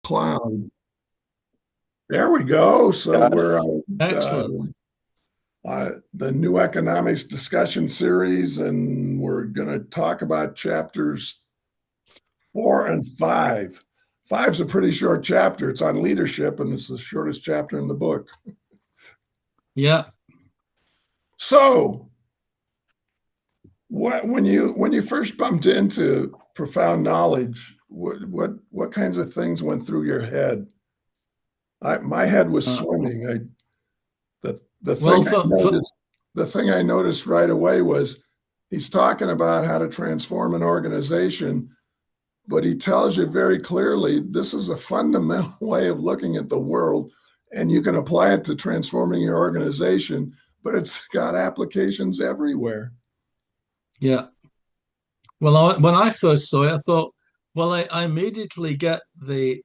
Clown. There we go. So Got it. we're Excellent. the new economics discussion series, and we're going to talk about chapters 4 and 5. Five's a pretty short chapter. It's on leadership, and it's the shortest chapter in the book. Yeah. So, when you first bumped into profound knowledge, what kinds of things went through your head? My head was Uh, swimming. The well, thing I noticed, the thing I noticed right away was he's talking about how to transform an organization, but he tells you very clearly this is a fundamental way of looking at the world, and you can apply it to transforming your organization, but it's got applications everywhere. yeah. Well, when I first saw it, I thought, well, I immediately get the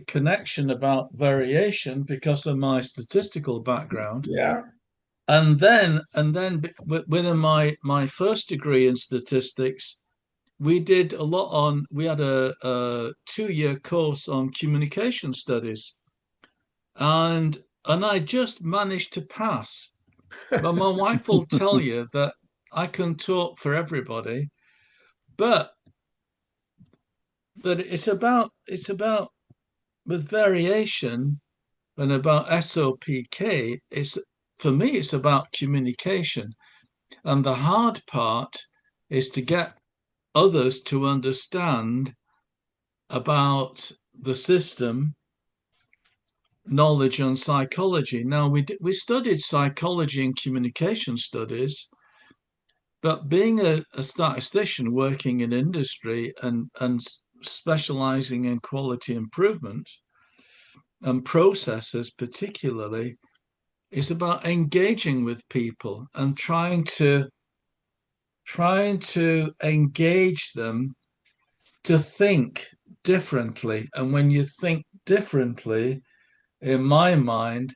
connection about variation because of my statistical background. Yeah. Within my first degree in statistics, we did a lot on, we had a 2 year course on communication studies. And I just managed to pass. But my wife will tell you that I can talk for everybody, but it's about with variation and about SOPK, it's for me it's about communication. And the hard part is to get others to understand about the system, knowledge, and psychology. Now, we studied psychology and communication studies, but being a statistician working in industry and specializing in quality improvement and processes, particularly, is about engaging with people and trying to engage them to think differently. And when you think differently, in my mind,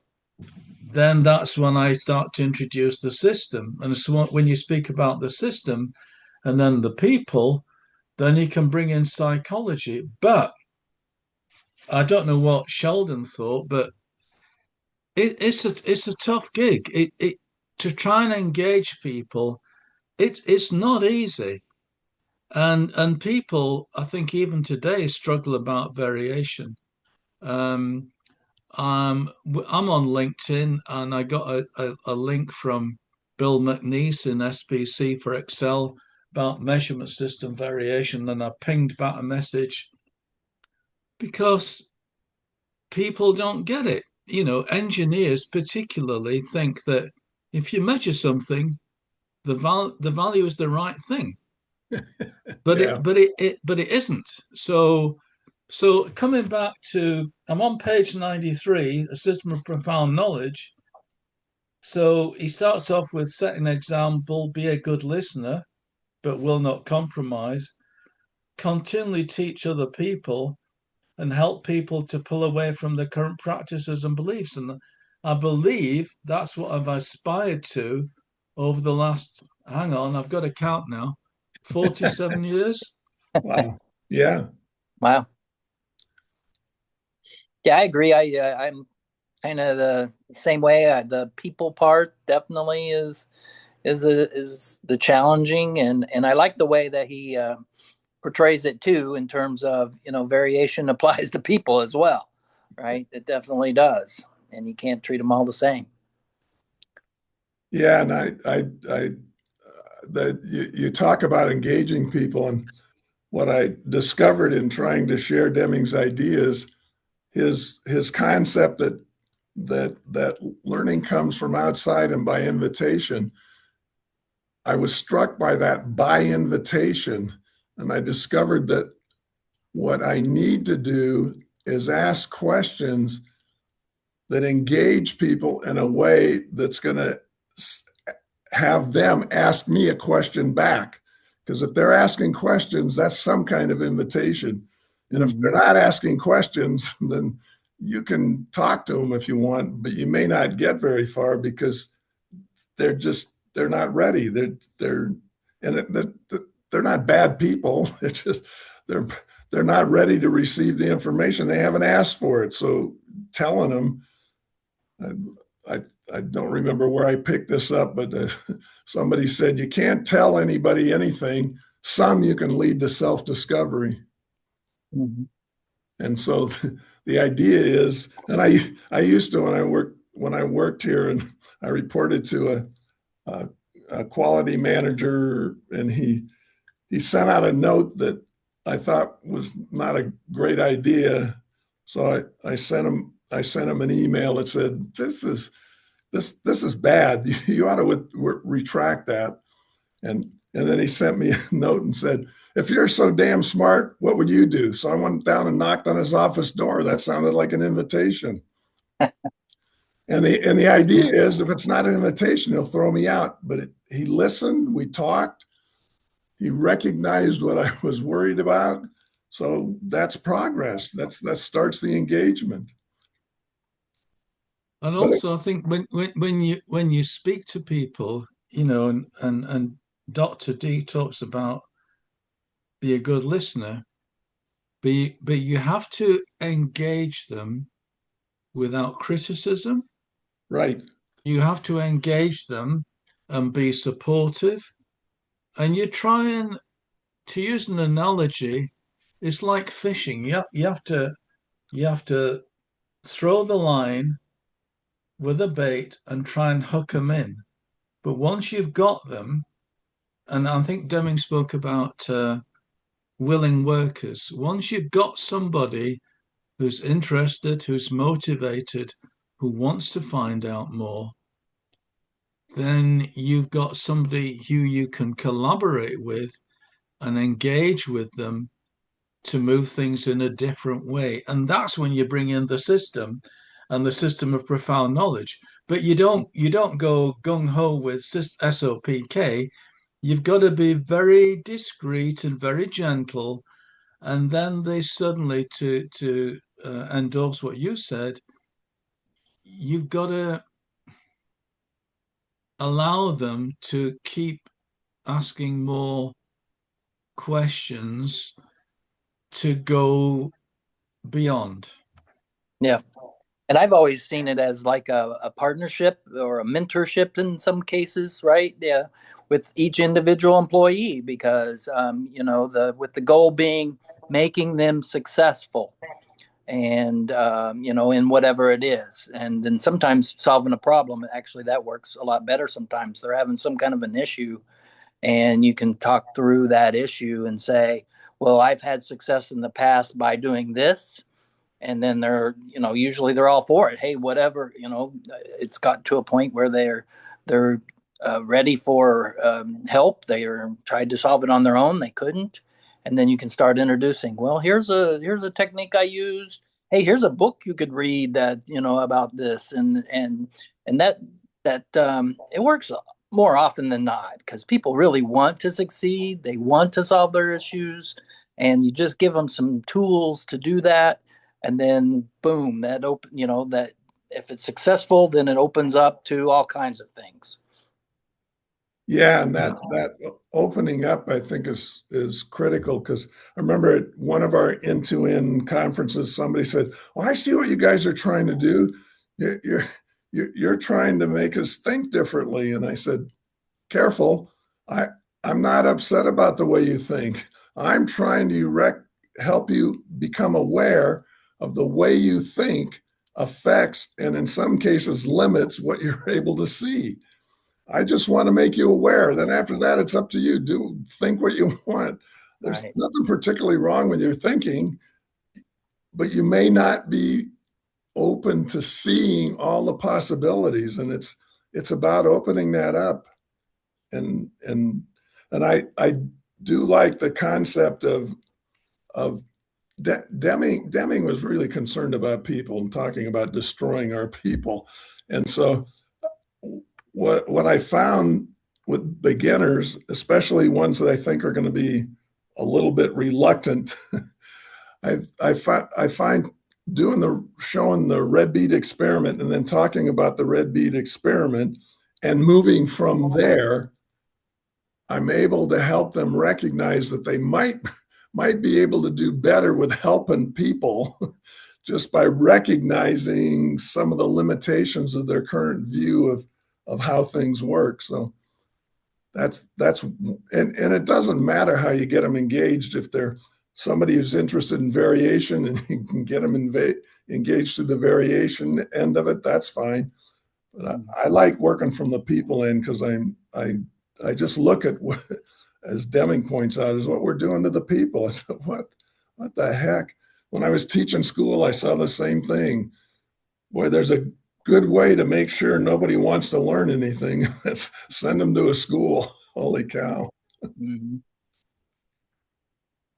then that's when I start to introduce the system. And so when you speak about the system and then the people, then you can bring in psychology. But I don't know what Sheldon thought, but it's a tough gig. It to try and engage people, it's not easy. And people, I think even today, struggle about variation. Um, I'm on LinkedIn, and I got a link from Bill McNeese in SPC for Excel about measurement system variation, and I pinged back a message because people don't get it. Engineers particularly think that if you measure something, the value is the right thing, but Yeah. it isn't. So coming back to, I'm on page 93, a system of profound knowledge. So he starts off with set an example, be a good listener, but will not compromise, continually teach other people, and help people to pull away from their current practices and beliefs. And I believe that's what I've aspired to over the last, hang on, I've got to count now, 47 years. Wow. Yeah. Wow. Yeah, I agree. I'm kind of the same way. The people part definitely is the challenging, and I like the way that he portrays it too, in terms of variation applies to people as well, right? It definitely does, and you can't treat them all the same. Yeah. And you talk about engaging people, and what I discovered in trying to share Deming's ideas, his concept that learning comes from outside and by invitation. I was struck by that by invitation, and I discovered that what I need to do is ask questions that engage people in a way that's going to have them ask me a question back. Because if they're asking questions, that's some kind of invitation. And if they're not asking questions, then you can talk to them if you want, but you may not get very far because they're not ready. They're not bad people. They're they're not ready to receive the information. They haven't asked for it. So telling them, I don't remember where I picked this up, but somebody said you can't tell anybody anything. Some you can lead to self-discovery. Mm-hmm. And so the idea is, and I used to when I worked here, and I reported to a quality manager, and he sent out a note that I thought was not a great idea. So I sent him an email that said, this is bad. You ought to retract that. And then he sent me a note and said, if you're so damn smart, what would you do? So I went down and knocked on his office door. That sounded like an invitation. And the idea is, if it's not an invitation, he'll throw me out. But he listened. We talked. He recognized what I was worried about. So that's progress. That starts the engagement. And also, I think when you speak to people, you know, and Dr. D talks about be a good listener, but you have to engage them without criticism. Right. You have to engage them and be supportive. And you try and, to use an analogy, it's like fishing. You have to throw the line with a bait and try and hook them in. But once you've got them, and I think Deming spoke about willing workers. Once you've got somebody who's interested, who's motivated, who wants to find out more, then you've got somebody who you can collaborate with and engage with them to move things in a different way. And that's when you bring in the system and the system of profound knowledge. But you don't go gung ho with SOPK. You've got to be very discreet and very gentle. And then they suddenly, to endorse what you said, you've got to allow them to keep asking more questions to go beyond. Yeah. And I've always seen it as like a partnership or a mentorship in some cases, right? Yeah, with each individual employee, because with the goal being making them successful, and in whatever it is, and then sometimes solving a problem. Actually, that works a lot better. Sometimes they're having some kind of an issue, and you can talk through that issue and say, "Well, I've had success in the past by doing this." And then usually they're all for it. Hey, whatever, it's got to a point where they're ready for help. They tried to solve it on their own. They couldn't. And then you can start introducing, well, here's a technique I used. Hey, here's a book you could read that, about this. And that it works more often than not, because people really want to succeed. They want to solve their issues, and you just give them some tools to do that. And then boom, that if it's successful, then it opens up to all kinds of things. Yeah, and that opening up, I think, is critical, because I remember at one of our end-to-end conferences, somebody said, "Well, I see what you guys are trying to do. You're trying to make us think differently." And I said, "Careful, I'm not upset about the way you think. I'm trying to help you become aware of the way you think affects, and in some cases limits, what you're able to see. I just want to make you aware. Then after that, it's up to you. Think what you want. There's nothing particularly wrong with your thinking, but you may not be open to seeing all the possibilities. And it's about opening that up. And I do like the concept of Deming was really concerned about people and talking about destroying our people. And so what I found with beginners, especially ones that I think are going to be a little bit reluctant, I find showing the red bead experiment and then talking about the red bead experiment and moving from there, I'm able to help them recognize that they might might be able to do better with helping people just by recognizing some of the limitations of their current view of how things work. So that's and it doesn't matter how you get them engaged. If they're somebody who's interested in variation and you can get them engaged to the variation end of it, that's fine. But I like working from the people end, because I just look at what, as Deming points out, is what we're doing to the people. I said, what the heck? When I was teaching school, I saw the same thing. Boy, there's a good way to make sure nobody wants to learn anything. Let's send them to a school. Holy cow. Mm-hmm.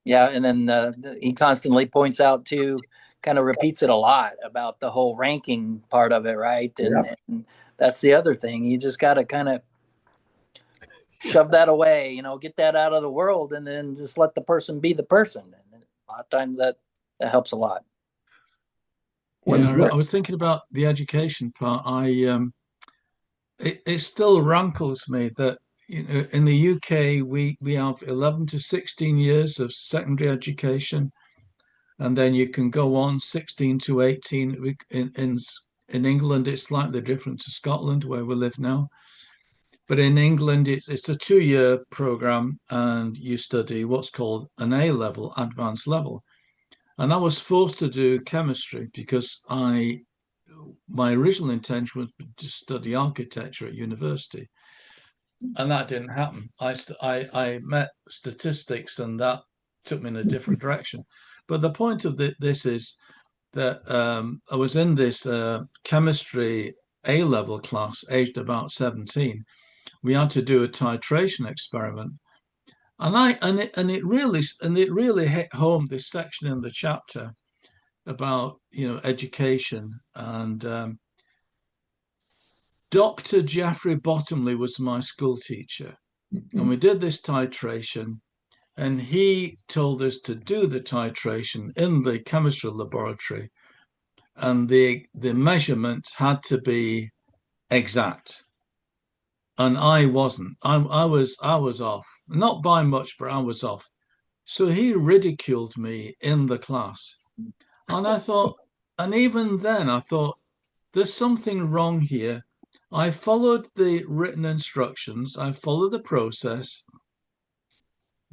Yeah, and then he constantly points out too, kind of repeats it a lot about the whole ranking part of it, right? And that's the other thing. You just got to kind of shove that away, get that out of the world, and then just let the person be the person. And a lot of times that helps a lot. Yeah, I was thinking about the education part. It still rankles me that in the UK we have 11 to 16 years of secondary education, and then you can go on 16 to 18. In England, it's slightly different to Scotland, where we live now. But in England, it's a 2-year program, and you study what's called an A level, advanced level. And I was forced to do chemistry because my original intention was to study architecture at university, and that didn't happen. I met statistics, and that took me in a different direction. But the point of this is that I was in this chemistry A level class, aged about 17. We had to do a titration experiment, and it really hit home, this section in the chapter about education. And Dr. Jeffrey Bottomley was my school teacher, and we did this titration, and he told us to do the titration in the chemistry laboratory, and the measurement had to be exact. And I wasn't. I was off, not by much, but I was off. So he ridiculed me in the class, and I thought, and even then I thought, there's something wrong here. I followed the written instructions, I followed the process,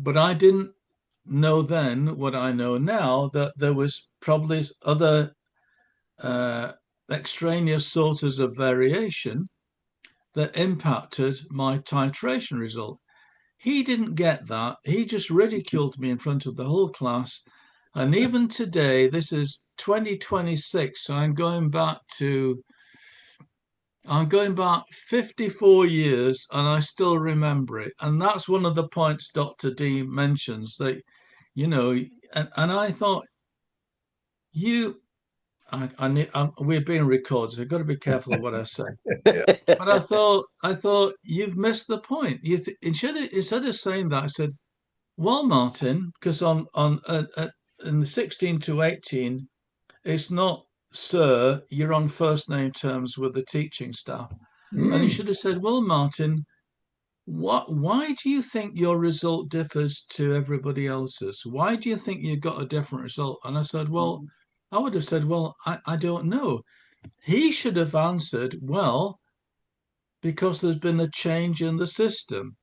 but I didn't know then what I know now, that there was probably other extraneous sources of variation that impacted my titration result. He didn't get that. He just ridiculed me in front of the whole class. And even today, this is 2026, so I'm going back 54 years, and I still remember it. And that's one of the points Dr. D mentions, that, and I thought, we're being recorded, so I've got to be careful of what I say. But I thought you've missed the point. Instead of saying that, I said, well, Martin, because in the 16 to 18, it's not sir, you're on first name terms with the teaching staff. And you should have said, well, Martin, why do you think your result differs to everybody else's? Why do you think you got a different result? And I said, well, I would have said, well, I don't know. He should have answered, well, because there's been a change in the system.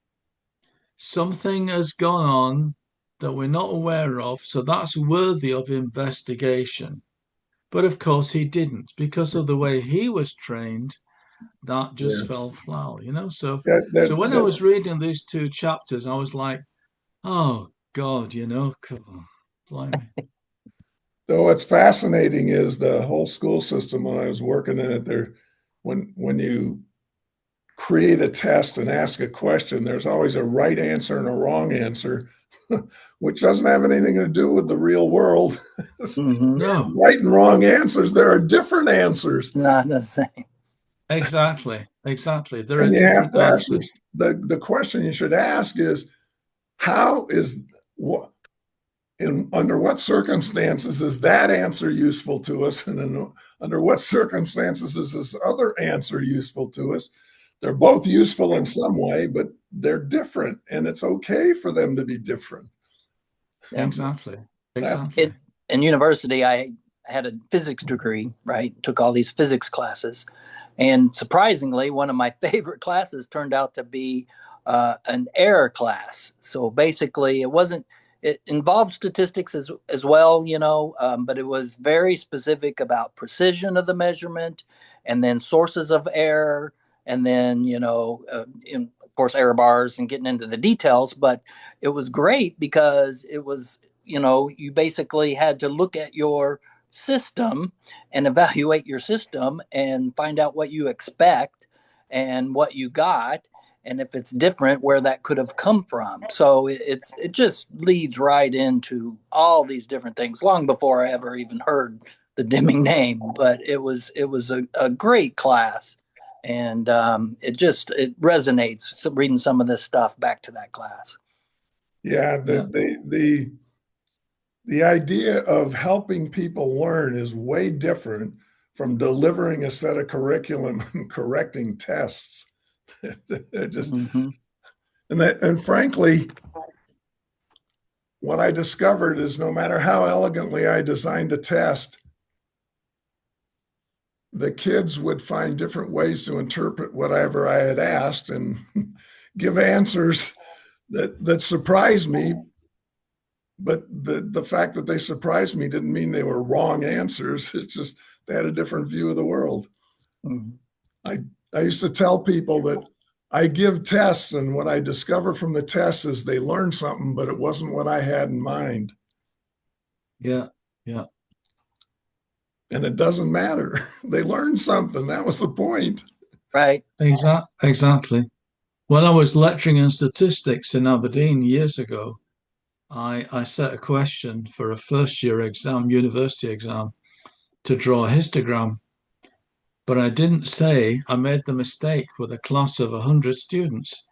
Something has gone on that we're not aware of, so that's worthy of investigation. But of course he didn't, because of the way he was trained. That just fell foul, So when I was reading these 2 chapters, I was like, oh God, blimey. So what's fascinating is the whole school system. When I was working in it, when you create a test and ask a question, there's always a right answer and a wrong answer, which doesn't have anything to do with the real world. No. Right and wrong answers. There are different answers. Not the same. Exactly. There and are different answers. The question you should ask is, under what circumstances is that answer useful to us? And under what circumstances is this other answer useful to us? They're both useful in some way, but they're different, and it's okay for them to be different. Yeah. Exactly. That's Exactly. In university, I had a physics degree, right? Took all these physics classes. And surprisingly, one of my favorite classes turned out to be an error class. So basically, it involved statistics as well, but it was very specific about precision of the measurement and then sources of error. And then, of course, error bars and getting into the details. But it was great because it was, you basically had to look at your system and evaluate your system and find out what you expect and what you got, and if it's different, where that could have come from. So it just leads right into all these different things long before I ever even heard the Deming name. But it was a great class, and it resonates. So reading some of this stuff back to that class. yeah. Yeah. The idea of helping people learn is way different from delivering a set of curriculum and correcting tests. Just Mm-hmm. and frankly, what I discovered is no matter how elegantly I designed a test, the kids would find different ways to interpret whatever I had asked and give answers that surprised me. But the fact that they surprised me didn't mean they were wrong answers. It's just they had a different view of the world. Mm-hmm. I used to tell people that I give tests, and what I discover from the tests is they learned something, but it wasn't what I had in mind. Yeah. Yeah. And it doesn't matter. They learned something. That was the point. Right. Exactly. When I was lecturing in statistics in Aberdeen years ago, I set a question for a first year exam, university exam, to draw a histogram. But I didn't say, I made the mistake with a class of 100 students.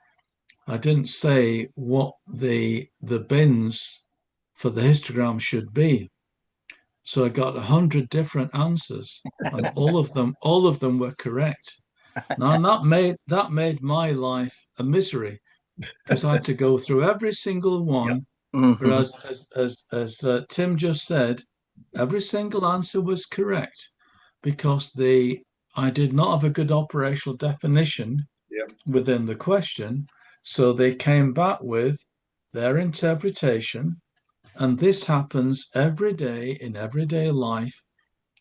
I didn't say what the bins for the histogram should be. So I got 100 different answers, and all of them were correct. Now and that made my life a misery because I had to go through every single Yep. one. Mm-hmm. Whereas, as Tim just said, every single answer was correct because I did not have a good operational definition Yep. within the question. So they came back with their interpretation. And this happens every day in everyday life.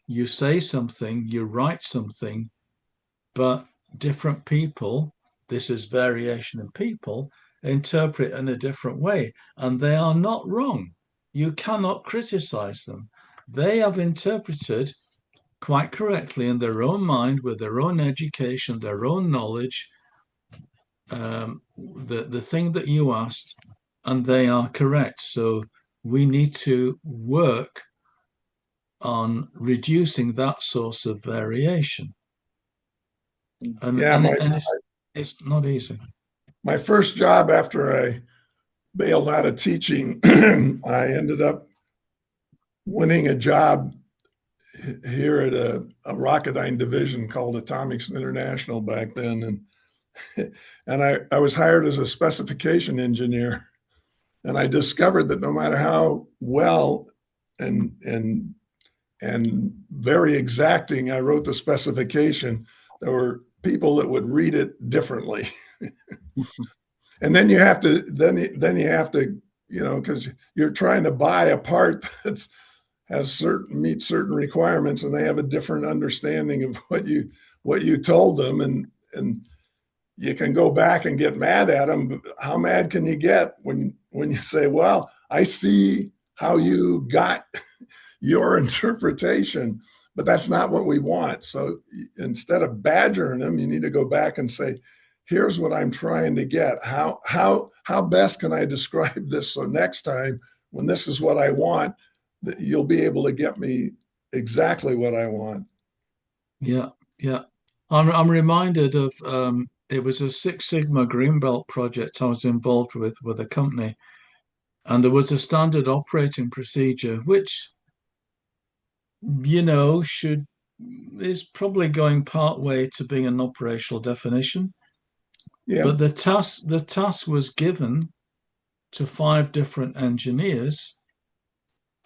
You say something, you write something, but different people, this is variation in people, interpret in a different way. And they are not wrong. You cannot criticize them. They have interpreted quite correctly in their own mind, with their own education, their own knowledge, the thing that you asked, and they are correct. So we need to work on reducing that source of variation. And Yeah, and, and it's not easy. my first job after I bailed out of teaching, I ended up winning a job here at a Rocketdyne division called Atomics International back then, and I was hired as a specification engineer, and I discovered that no matter how well and and very exacting I wrote the specification, there were people that would read it differently. And then you have to because you're trying to buy a part that's has certain meets certain requirements, and they have a different understanding of what you told them, and you can go back and get mad at them. But how mad can you get when you say, well, I see how you got your interpretation, but that's not what we want. So instead of badgering them, you need to go back and say, here's what I'm trying to get. How best can I describe this so next time when this is what I want, that you'll be able to get me exactly what I want. Yeah, yeah. I'm reminded of it was a Six Sigma Green Belt project I was involved with a company, and there was a standard operating procedure which should is probably going part way to being an operational definition. Yeah. But the task was given to five different engineers,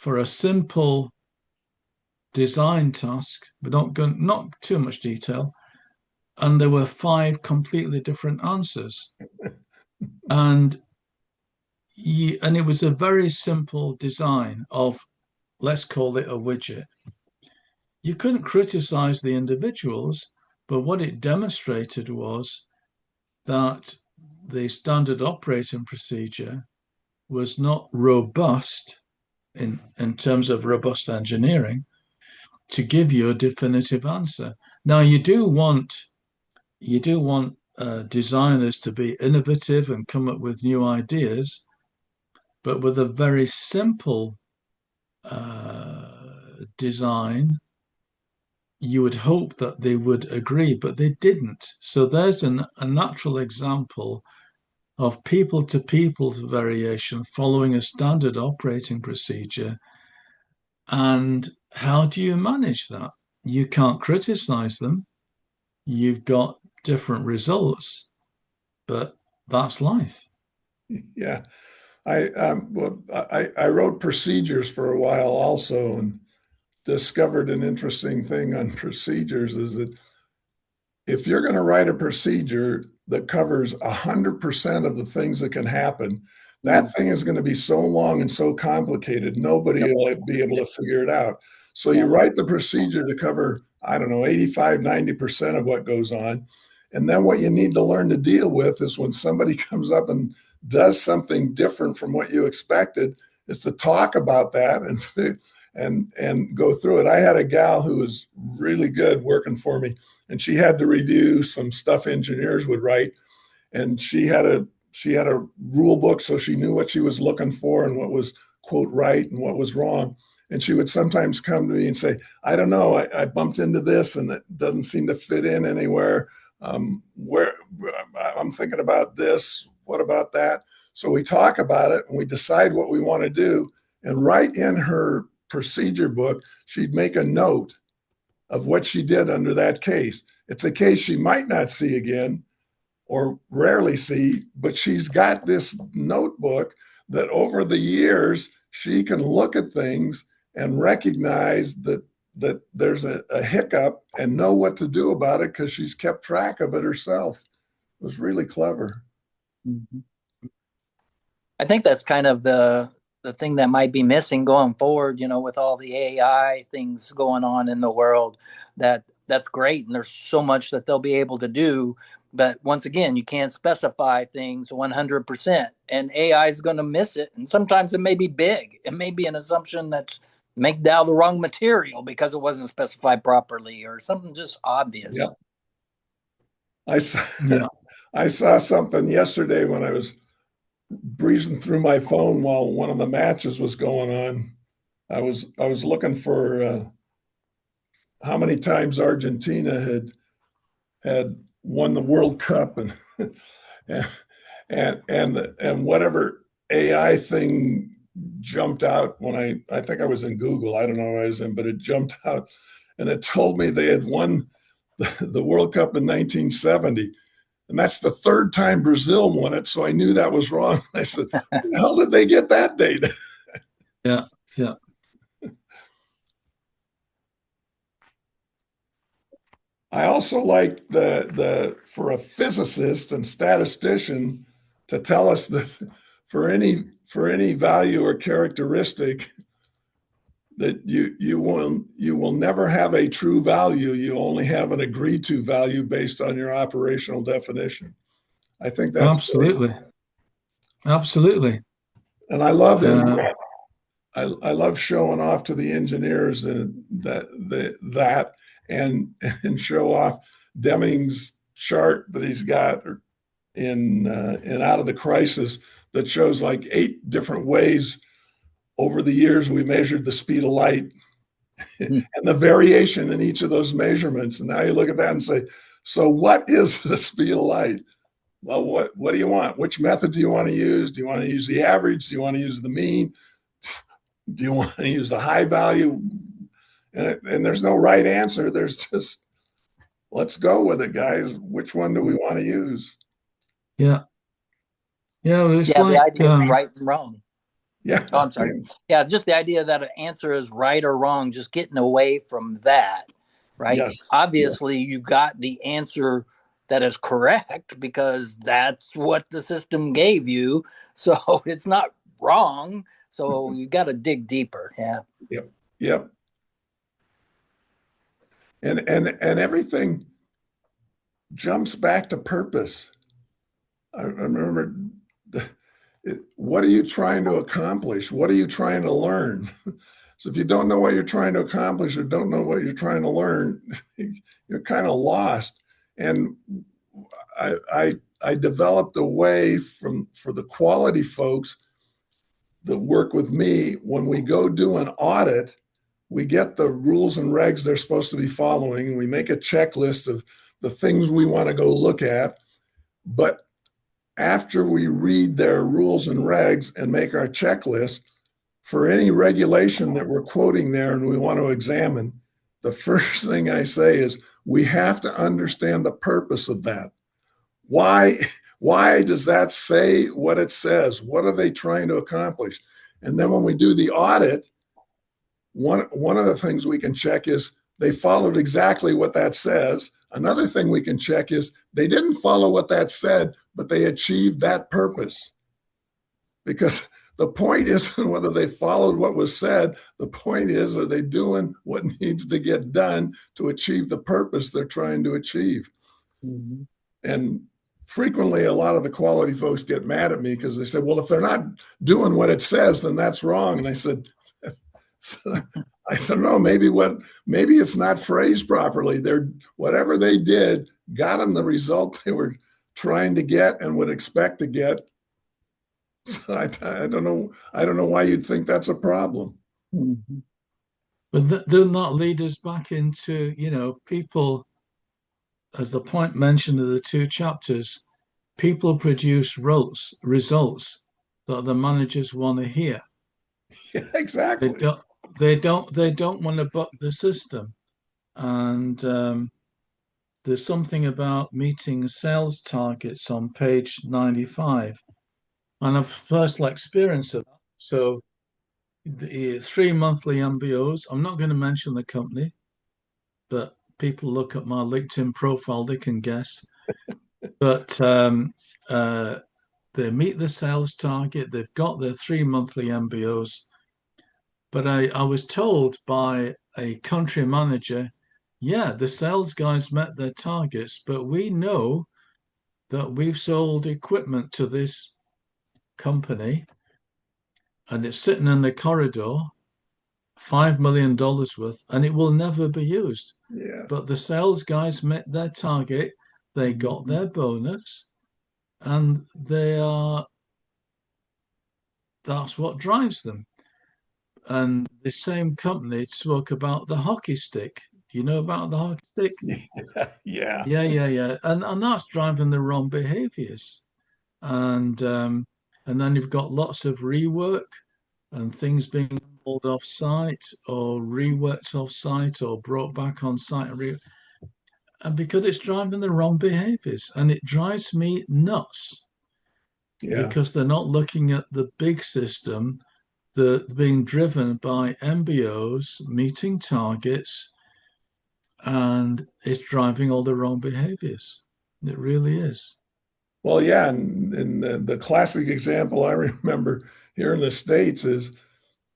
for a simple design task, but not too much detail. And there were 5 completely different answers. And it was a very simple design of, let's call it a widget. You couldn't criticize the individuals, but what it demonstrated was that the standard operating procedure was not robust in terms of robust engineering to give you a definitive answer. Now you do want designers to be innovative and come up with new ideas, but with a very simple design, you would hope that they would agree, but they didn't. So there's a natural example of people-to-people variation following a standard operating procedure. And how do you manage that? You can't criticize them. You've got different results, but that's life. Yeah. I wrote procedures for a while also, and discovered an interesting thing on procedures is that if you're going to write a procedure that covers 100% of the things that can happen, that thing is going to be so long and so complicated, nobody will be able to figure it out. So you write the procedure to cover, I don't know, 85, 90% of what goes on. And then what you need to learn to deal with is when somebody comes up and does something different from what you expected, is to talk about that and go through it. I had a gal who was really good working for me, and she had to review some stuff engineers would write, and she had a rule book, so she knew what she was looking for and what was quote right and what was wrong. And she would sometimes come to me and say, I don't know, I bumped into this and it doesn't seem to fit in anywhere. Where I'm thinking about this, what about that? So we talk about it and we decide what we want to do. And right in her procedure book, she'd make a note of what she did under that case. It's a case she might not see again or rarely see, but she's got this notebook that over the years, she can look at things and recognize that there's a hiccup and know what to do about it because she's kept track of it herself. It was really clever. Mm-hmm. I think that's kind of the thing that might be missing going forward, with all the AI things going on in the world. That's great, and there's so much that they'll be able to do. But once again, you can't specify things 100%, and AI is going to miss it. And sometimes it may be big. It may be an assumption that's made out of the wrong material because it wasn't specified properly or something just obvious. Yep. I saw something yesterday when I was breezing through my phone while one of the matches was going on. I was looking for how many times Argentina had won the World Cup and and whatever AI thing jumped out when I think I was in Google. I don't know what I was in, but it jumped out and it told me they had won the World Cup in 1970. And that's the third time Brazil won it. So I knew that was wrong. I said, where the hell did they get that date? Yeah. I also like for a physicist and statistician to tell us that for any value or characteristic that you will never have a true value. You only have an agreed to value based on your operational definition. I think that's absolutely. Absolutely. And I love it. I love showing off to the engineers that and show off Deming's chart that he's got in Out of the Crisis that shows like 8 different ways over the years we measured the speed of light and the variation in each of those measurements. And now you look at that and say, so what is the speed of light? Well, what do you want? Which method do you want to use? Do you want to use the average? Do you want to use the mean? Do you want to use the high value? And there's no right answer. There's just, let's go with it, guys. Which one do we want to use? Yeah. Yeah. It's like, the idea of right and wrong. Yeah. Oh, I'm sorry. Yeah, just the idea that an answer is right or wrong, just getting away from that, right? Yes. Yeah. Obviously, you got the answer that is correct because that's what the system gave you. So it's not wrong. So you got to dig deeper. Yeah. Yep. Yep. And everything jumps back to purpose. I remember, what are you trying to accomplish? What are you trying to learn? So if you don't know what you're trying to accomplish or don't know what you're trying to learn, you're kind of lost. And I developed a way for the quality folks that work with me. When we go do an audit, we get the rules and regs they're supposed to be following, and we make a checklist of the things we want to go look at. But after we read their rules and regs and make our checklist, for any regulation that we're quoting there and we want to examine, the first thing I say is we have to understand the purpose of that. Why does that say what it says? What are they trying to accomplish? And then when we do the audit, one of the things we can check is they followed exactly what that says. Another thing we can check is they didn't follow what that said, but they achieved that purpose. Because the point isn't whether they followed what was said. The point is, are they doing what needs to get done to achieve the purpose they're trying to achieve? Mm-hmm. And frequently, a lot of the quality folks get mad at me because they said, well, if they're not doing what it says, then that's wrong. And I said, I don't know, maybe it's not phrased properly. They're whatever they did got them the result they were trying to get and would expect to get. So I don't know. I don't know why you'd think that's a problem. Mm-hmm. But do not lead us back into, people, as the point mentioned in the two chapters, people produce results that the managers want to hear. Yeah, exactly. They don't want to buck the system. And there's something about meeting sales targets on page 95. And I've personal experience of that. So the 3 monthly MBOs, I'm not going to mention the company, but people look at my LinkedIn profile, they can guess. But they meet the sales target, they've got their 3 monthly MBOs. But I was told by a country manager, yeah, the sales guys met their targets, but we know that we've sold equipment to this company and it's sitting in the corridor, $5 million worth, and it will never be used. Yeah. But the sales guys met their target, they got their bonus, and that's what drives them. And the same company spoke about the hockey stick. You know about the hockey stick? Yeah. Yeah. And that's driving the wrong behaviors. And then you've got lots of rework and things being pulled off site or reworked off site or brought back on site. And because it's driving the wrong behaviors. And it drives me nuts Yeah. because they're not looking at the big system, the being driven by MBOs, meeting targets, and it's driving all the wrong behaviors. It really is. Well, yeah, and the classic example I remember here in the States is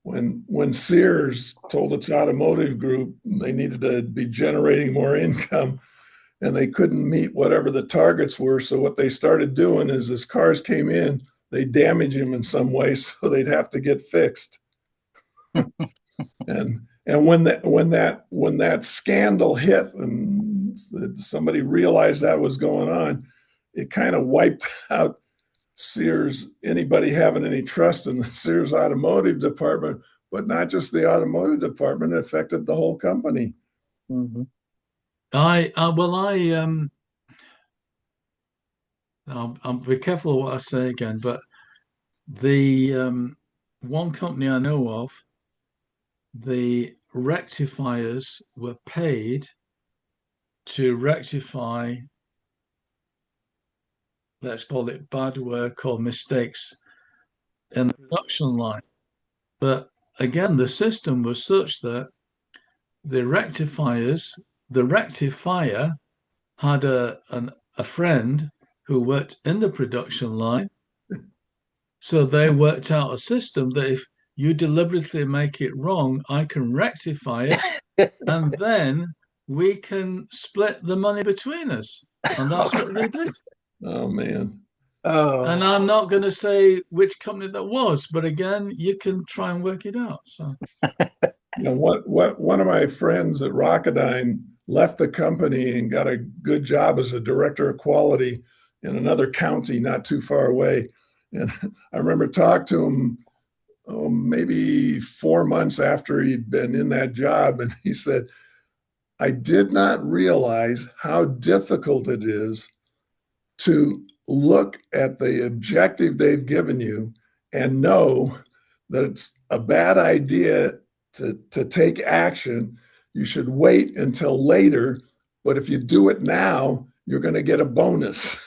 when Sears told its automotive group they needed to be generating more income and they couldn't meet whatever the targets were. So what they started doing is as cars came in, they damage them in some way so they'd have to get fixed. And when that scandal hit and somebody realized that was going on, it kind of wiped out Sears, anybody having any trust in the Sears automotive department, but not just the automotive department, it affected the whole company. Mm-hmm. I'll be careful what I say again, but the one company I know of, the rectifiers were paid to rectify, let's call it bad work or mistakes in the production line. But again, the system was such that the rectifier had a friend who worked in the production line. So they worked out a system that if you deliberately make it wrong, I can rectify it, and then we can split the money between us. And that's what they did. Oh man. And I'm not going to say which company that was, but again, you can try and work it out. So, what one of my friends at Rocketdyne left the company and got a good job as a director of quality in another county not too far away. And I remember talking to him maybe 4 months after he'd been in that job, and he said, I did not realize how difficult it is to look at the objective they've given you and know that it's a bad idea to take action. You should wait until later, but if you do it now, you're going to get a bonus.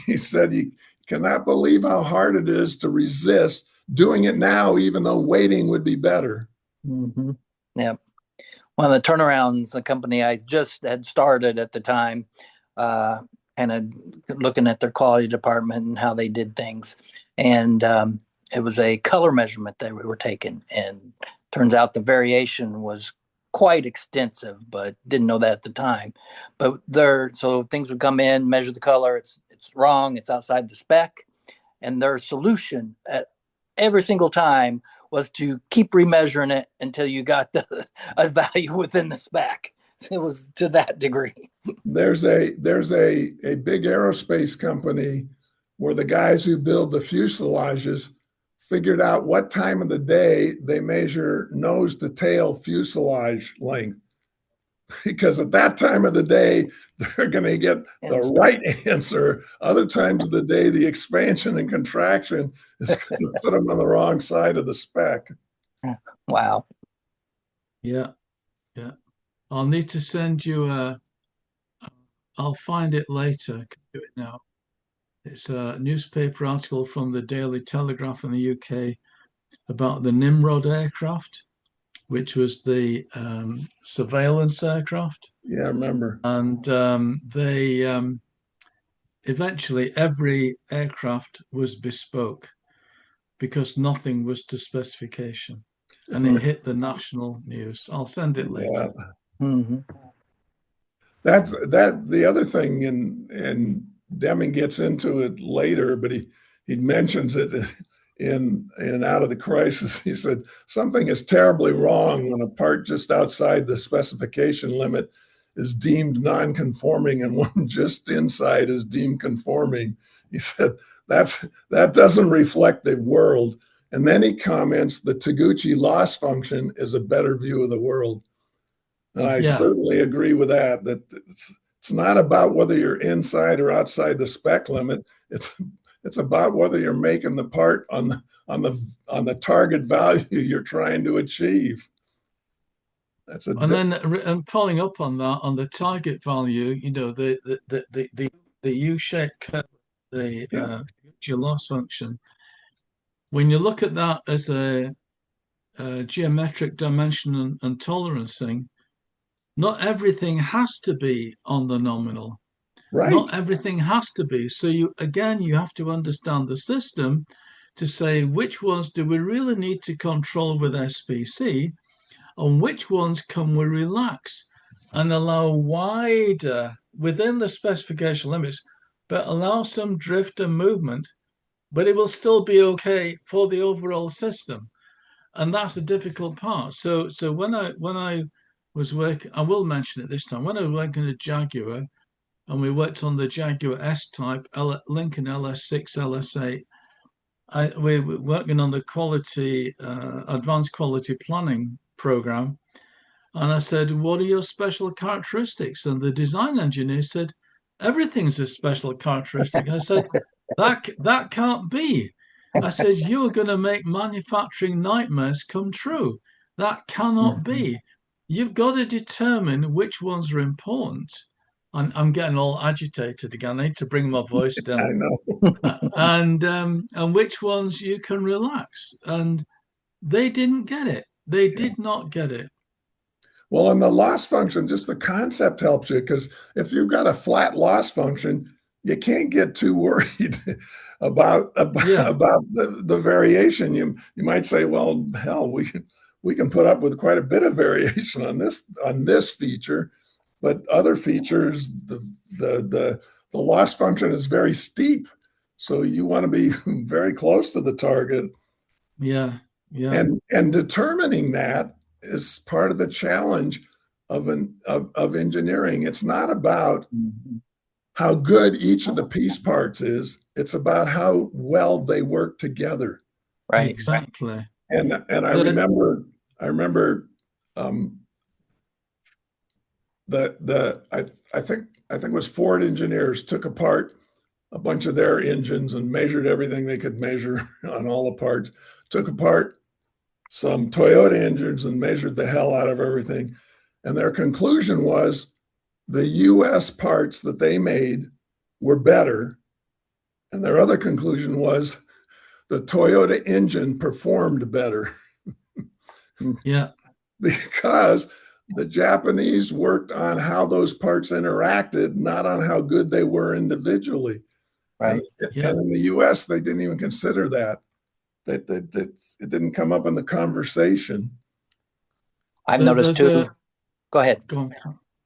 He said he cannot believe how hard it is to resist doing it now, even though waiting would be better. Mm-hmm. Yeah. One of the turnarounds, the company I just had started at the time, kind of looking at their quality department and how they did things. And it was a color measurement that we were taking. And turns out the variation was quite extensive, but didn't know that at the time. But so things would come in, measure the color. It's wrong. It's outside the spec. And their solution at every single time was to keep remeasuring it until you got a value within the spec. It was to that degree. There's a big aerospace company where the guys who build the fuselages figured out what time of the day they measure nose to tail fuselage length. Because at that time of the day, they're going to get the right answer. Other times of the day, the expansion and contraction is going to put them on the wrong side of the spec. Wow. Yeah. I'll need to send you I'll find it later. I can do it now. It's a newspaper article from the Daily Telegraph in the UK about the Nimrod aircraft, which was the surveillance aircraft. Yeah, I remember. And they eventually every aircraft was bespoke because nothing was to specification, and it hit the national news. I'll send it later. Yeah. Mm-hmm. That's the other thing, and Deming gets into it later, but he mentions it in Out of the Crisis. He said something is terribly wrong when a part just outside the specification limit is deemed non-conforming and one just inside is deemed conforming. He said that doesn't reflect the world. And then he comments the Taguchi loss function is a better view of the world. And I certainly agree with that. That it's not about whether you're inside or outside the spec limit. It's about whether you're making the part on the target value you're trying to achieve. And following up on that, on the target value, the U-shaped curve, the loss function. When you look at that as a geometric dimension and tolerancing, not everything has to be on the nominal. Right. Not everything has to be. So you have to understand the system to say which ones do we really need to control with SPC, and which ones can we relax and allow wider within the specification limits, but allow some drift and movement, but it will still be okay for the overall system. And that's a difficult part. So when I was working, I will mention it this time, when I was working at Jaguar, and we worked on the Jaguar S-Type, Lincoln LS6, LS8, we were working on the quality, advanced quality planning program. And I said, what are your special characteristics? And the design engineer said, everything's a special characteristic. I said, that can't be. I said, you're going to make manufacturing nightmares come true. That cannot be. You've got to determine which ones are important I'm getting all agitated again. I need to bring my voice I down. know. And which ones you can relax. And they didn't get it. They Yeah. did not get it. Well, in the loss function, just the concept helps you, because if you've got a flat loss function, you can't get too worried Yeah, about the variation. You might say, well, hell, we can put up with quite a bit of variation on this feature, but other features, the loss function is very steep, so you want to be very close to the target. yeah, yeah. And determining that is part of the challenge of engineering. It's not about Mhm. how good each of the piece parts is. It's about how well they work together. Right. Exactly. And The, I remember um, I think it was Ford engineers took apart a bunch of their engines and measured everything they could measure on all the parts. Took apart some Toyota engines and measured the hell out of everything. And their conclusion was the US parts that they made were better. And their other conclusion was the Toyota engine performed better yeah, because the Japanese worked on how those parts interacted, not on how good they were individually. And, Right. yeah. and in the US, they didn't even consider that. It didn't come up in the conversation. I've noticed There's too. a Go ahead. go on.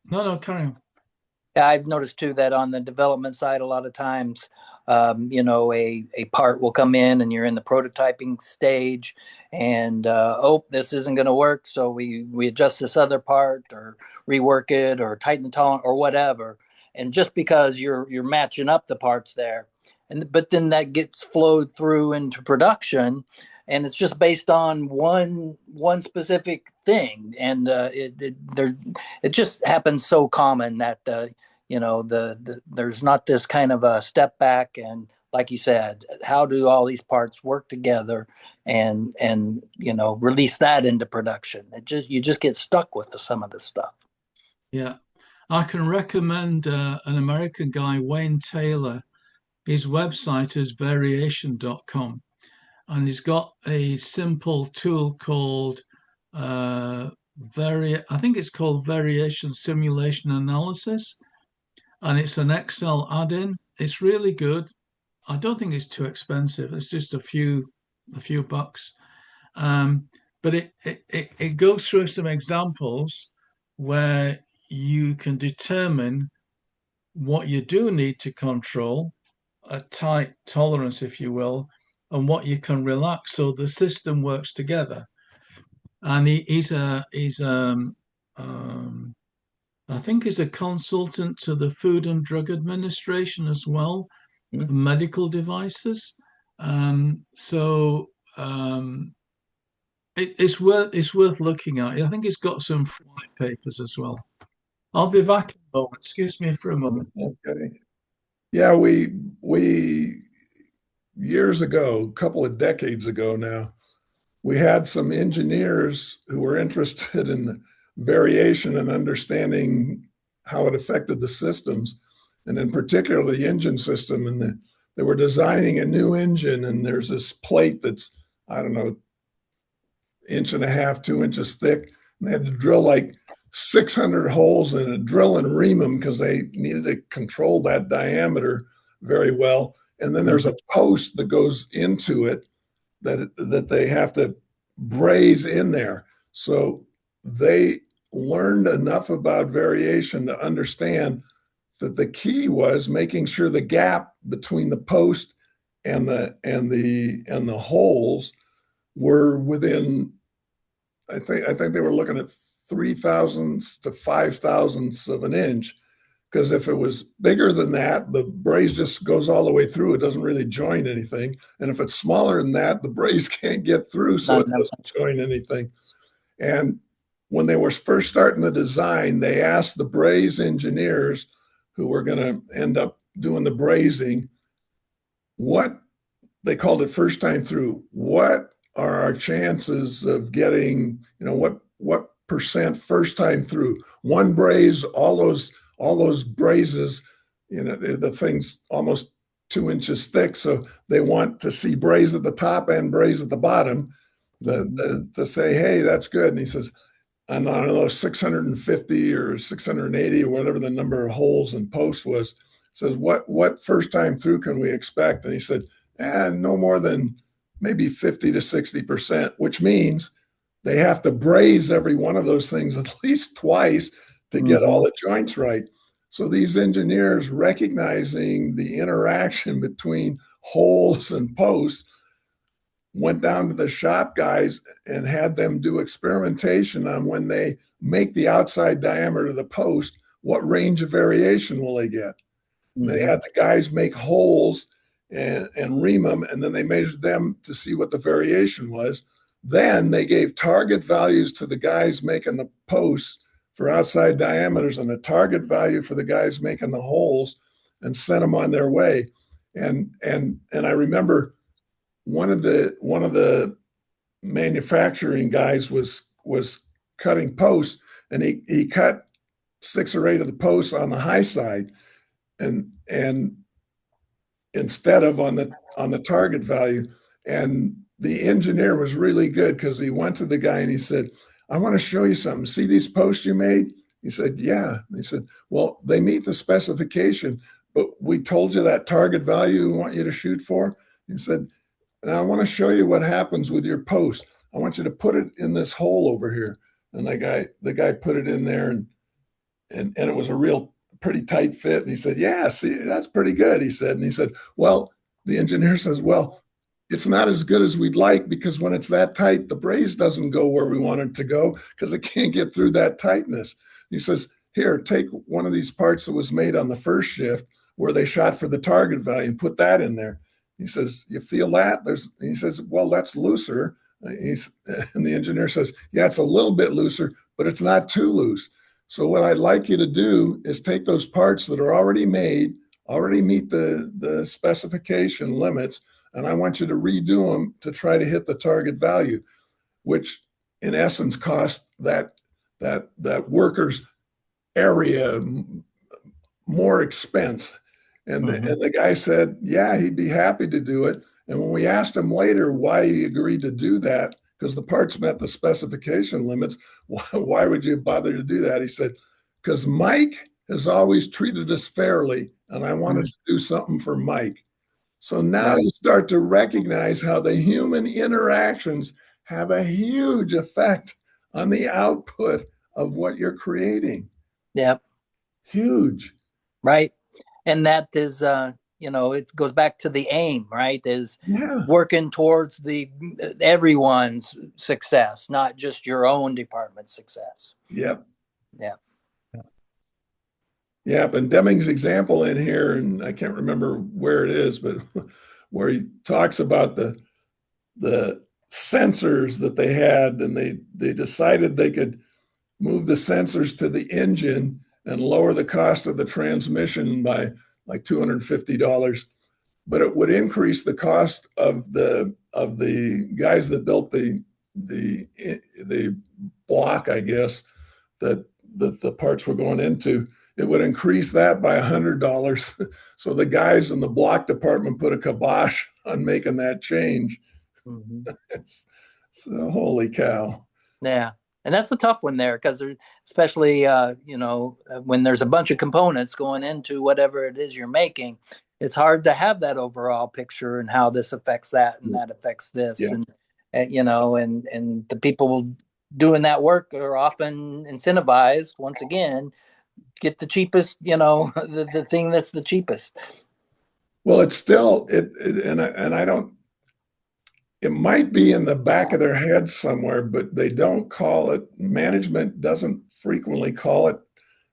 No, no, carry on. Yeah, I've noticed too that on the development side, a lot of times, a part will come in and you're in the prototyping stage, and oh, this isn't going to work, so we adjust this other part or rework it or tighten the tolerance or whatever, and just because you're matching up the parts there, and but then that gets flowed through into production, and it's just based on one specific thing, and it just happens so common that there's not this kind of a step back and, like you said, how do all these parts work together and release that into production. You just get stuck with some of this stuff. Yeah. I can recommend an American guy, Wayne Taylor. His website is variation.com, and he's got a simple tool called I think it's called Variation Simulation Analysis, and it's an Excel add-in. It's really good. I don't think it's too expensive. It's just a few bucks. Um, but it goes through some examples where you can determine what you do need to control, a tight tolerance, if you will, and what you can relax so the system works together. And I think he's a consultant to the Food and Drug Administration as well, Mm-hmm. medical devices. So it's worth looking at. I think it's got some white papers as well. I'll be back in a moment. Excuse me for a moment. Okay. Yeah, we years ago, a couple of decades ago now, we had some engineers who were interested in the variation and understanding how it affected the systems, and in particular the engine system. And they were designing a new engine, and there's this plate that's, I don't know, inch and a half, 2 inches thick. And they had to drill like 600 holes in a drill and ream them because they needed to control that diameter very well. And then there's a post that goes into it that they have to braze in there. So they learned enough about variation to understand that the key was making sure the gap between the post and the holes were within, I think they were looking at 3 thousandths to 5 thousandths of an inch. Because if it was bigger than that, the braze just goes all the way through. It doesn't really join anything. And if it's smaller than that, the braze can't get through, so Not it doesn't join anything. And when they were first starting the design, they asked the braze engineers who were going to end up doing the brazing, what they called it first time through. What are our chances of getting, what percent first time through? One braze, all those brazes, the thing's almost 2 inches thick. So they want to see braze at the top and braze at the bottom to say, hey, that's good. And he says, and I don't know, 650 or 680 or whatever the number of holes and posts was, says, what first time through can we expect? And he said, no more than maybe 50 to 60%, which means they have to braze every one of those things at least twice to get all the joints right. So these engineers, recognizing the interaction between holes and posts, went down to the shop guys and had them do experimentation on when they make the outside diameter of the post, what range of variation will they get? They had the guys make holes and ream them, and then they measured them to see what the variation was. Then they gave target values to the guys making the posts for outside diameters and a target value for the guys making the holes, and sent them on their way. And I remember one of the manufacturing guys was cutting posts, and he cut 6 or 8 of the posts on the high side, and instead of on the target value. And the engineer was really good, because he went to the guy and he said, I want to show you something. See these posts you made? He said, yeah. And he said, well, they meet the specification, but we told you that target value we want you to shoot for. He said, now I want to show you what happens with your post. I want you to put it in this hole over here. And the guy put it in there, and it was a real pretty tight fit. And he said, yeah, see, that's pretty good. He said, well, the engineer says, well, it's not as good as we'd like, because when it's that tight, the braze doesn't go where we want it to go, because it can't get through that tightness. He says, here, take one of these parts that was made on the first shift where they shot for the target value and put that in there. He says, you feel that? He says, well, that's looser. And the engineer says, yeah, it's a little bit looser, but it's not too loose. So what I'd like you to do is take those parts that are already made, already meet the specification limits, and I want you to redo them to try to hit the target value, which in essence cost that worker's area more expense. And the guy said, yeah, he'd be happy to do it. And when we asked him later why he agreed to do that, because the parts met the specification limits, why would you bother to do that? He said, because Mike has always treated us fairly, and I wanted to do something for Mike. So now you start to recognize how the human interactions have a huge effect on the output of what you're creating. Yep. Huge. Right. And that is, it goes back to the aim, right? Is working towards everyone's success, not just your own department's success. Yep. Yeah. Yep. And Deming's example in here, and I can't remember where it is, but where he talks about the sensors that they had, and they decided they could move the sensors to the engine and lower the cost of the transmission by like $250, but it would increase the cost of the guys that built the block, I guess, that the parts were going into. It would increase that by $100. So the guys in the block department put a kibosh on making that change. So holy cow. Yeah. And that's a tough one there, because especially, when there's a bunch of components going into whatever it is you're making, it's hard to have that overall picture and how this affects that and that affects this. Yeah. And the people doing that work are often incentivized, once again, get the cheapest, the thing that's the cheapest. Well, it's still, I don't, it might be in the back of their head somewhere, but they don't call it, management doesn't frequently call it,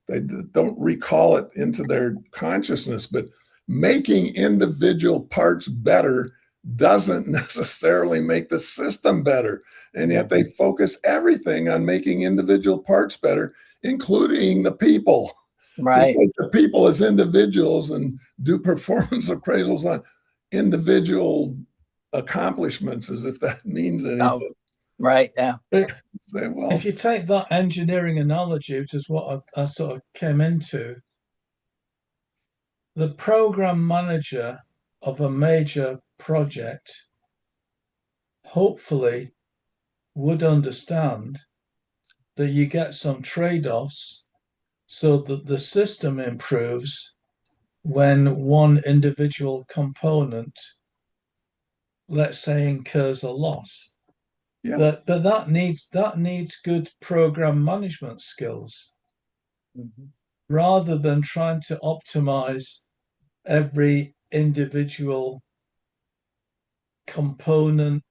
they don't recall it into their consciousness, but making individual parts better doesn't necessarily make the system better. And yet they focus everything on making individual parts better, including the people. Right. They take the people as individuals and do performance appraisals on individual accomplishments, as if that means anything. Oh, right. Yeah. If you take that engineering analogy, which is what I sort of came into, the program manager of a major project hopefully would understand that you get some trade-offs so that the system improves when one individual component, let's say, incurs a loss. Yeah. But that needs good program management skills rather than trying to optimize every individual component,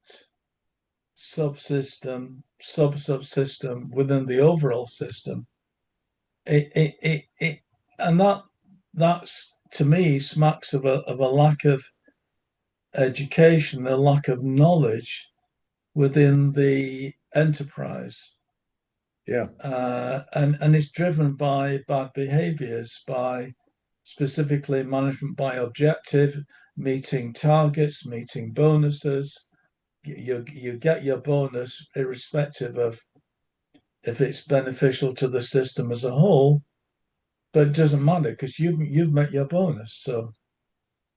subsystem, subsystem within the overall system. And that's to me smacks of a lack of education, a lack of knowledge within the enterprise. Yeah. And it's driven by bad behaviors, by specifically management by objective, meeting targets, meeting bonuses. You get your bonus irrespective of if it's beneficial to the system as a whole, but it doesn't matter because you've met your bonus. So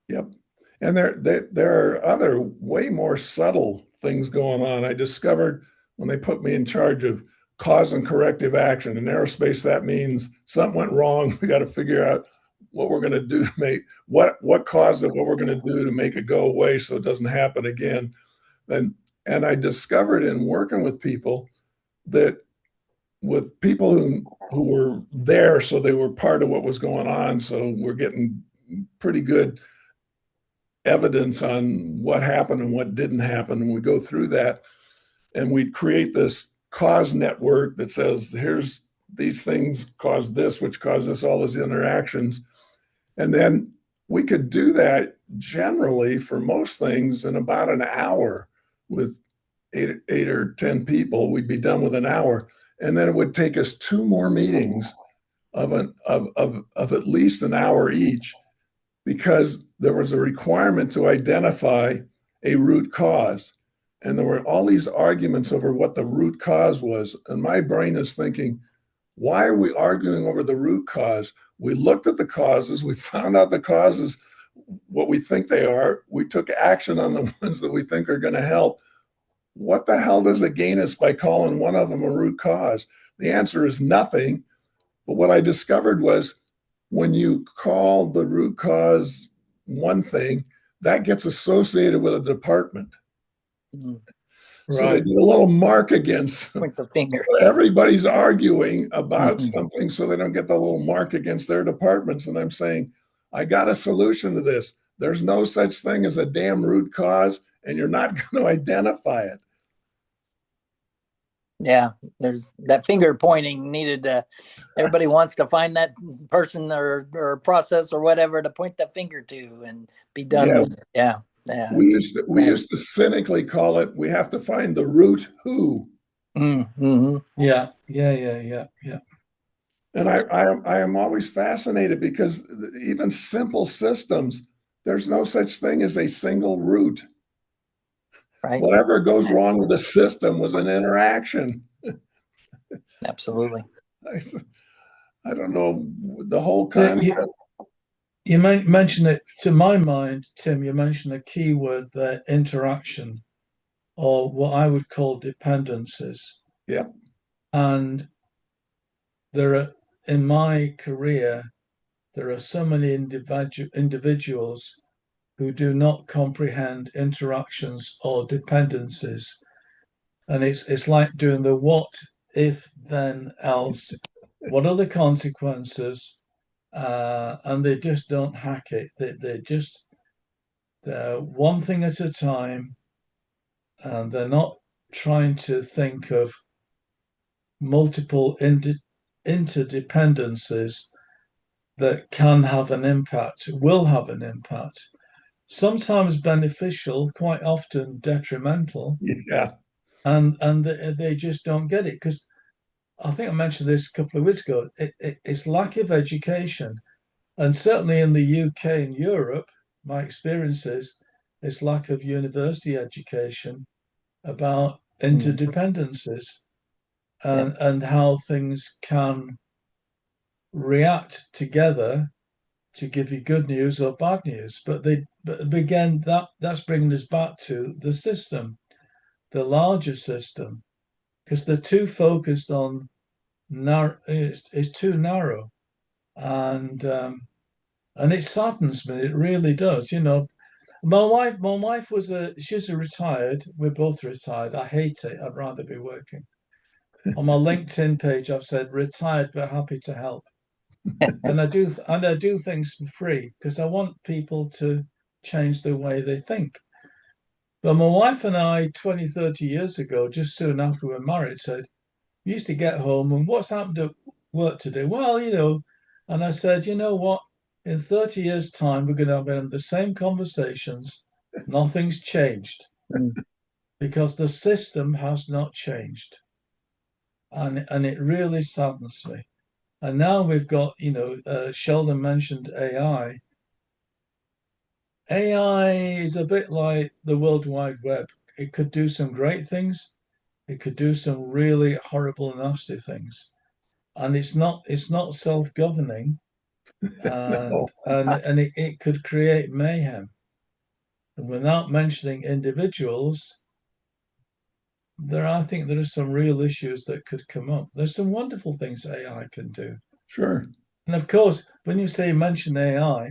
Yep. And there are other way more subtle things going on. I discovered when they put me in charge of cause and corrective action in aerospace, that means something went wrong. We got to figure out what we're going to do to make what caused it, what we're going to do to make it go away so it doesn't happen again. And I discovered in working with people that with people who were there, so they were part of what was going on. So we're getting pretty good evidence on what happened and what didn't happen. And we go through that and we create this cause network that says, here's these things caused this, which causes all these interactions. And then we could do that generally for most things in about an hour with eight or 10 people. We'd be done with an hour. And then it would take us two more meetings of at least an hour each, because there was a requirement to identify a root cause. And there were all these arguments over what the root cause was. And my brain is thinking, why are we arguing over the root cause? We looked at the causes, we found out the causes, what we think they are. We took action on the ones that we think are going to help. What the hell does it gain us by calling one of them a root cause? The answer is nothing. But what I discovered was when you call the root cause one thing, that gets associated with a department. Mm. So they right. get a little mark against. Point the finger. Everybody's arguing about something, so they don't get the little mark against their departments. And I'm saying, I got a solution to this. There's no such thing as a damn root cause, and you're not going to identify it. Yeah, there's that finger pointing needed to, everybody wants to find that person or process or whatever to point that finger to and be done Yeah. with it. Yeah. Yeah. We used to cynically call it, we have to find the root who. Mm-hmm. Yeah. And I am always fascinated because even simple systems, there's no such thing as a single root. Right. Whatever goes wrong with the system was an interaction. Absolutely. I don't know the whole concept. You mentioned it, to my mind, Tim, you mentioned a key word there, interaction, or what I would call dependencies. Yeah. And there are, in my career, there are so many individuals who do not comprehend interactions or dependencies. And it's like doing the what, if, then, else. What are the consequences? And they just don't hack it. They just, they're one thing at a time, and they're not trying to think of multiple interdependencies that can have an impact, will have an impact, sometimes beneficial, quite often detrimental. Yeah. And they just don't get it because I think I mentioned this a couple of weeks ago. It's lack of education, and certainly in the UK and Europe, my experience is it's lack of university education about interdependencies and how things can react together give you good news or bad news. But again, that's bringing us back to the system, the larger system, because they're too focused on it's too narrow, and it saddens me. It really does. My wife she's a retired. We're both retired. I hate it. I'd rather be working. On my LinkedIn page, I've said retired but happy to help. And I do things for free because I want people to change the way they think. But my wife and I, 20, 30 years ago, just soon after we were married, said, we used to get home and what's happened at work today? Well, and I said, you know what? In 30 years' time, we're going to have the same conversations. Nothing's changed because the system has not changed. And it really saddens me. And now we've got, Sheldon mentioned AI. AI is a bit like the World Wide Web. It could do some great things. It could do some really horrible, nasty things. And it's not self-governing, No, and it could create mayhem. And without mentioning individuals, I think there are some real issues that could come up. There's some wonderful things AI can do. sure. And of course, when you mention AI,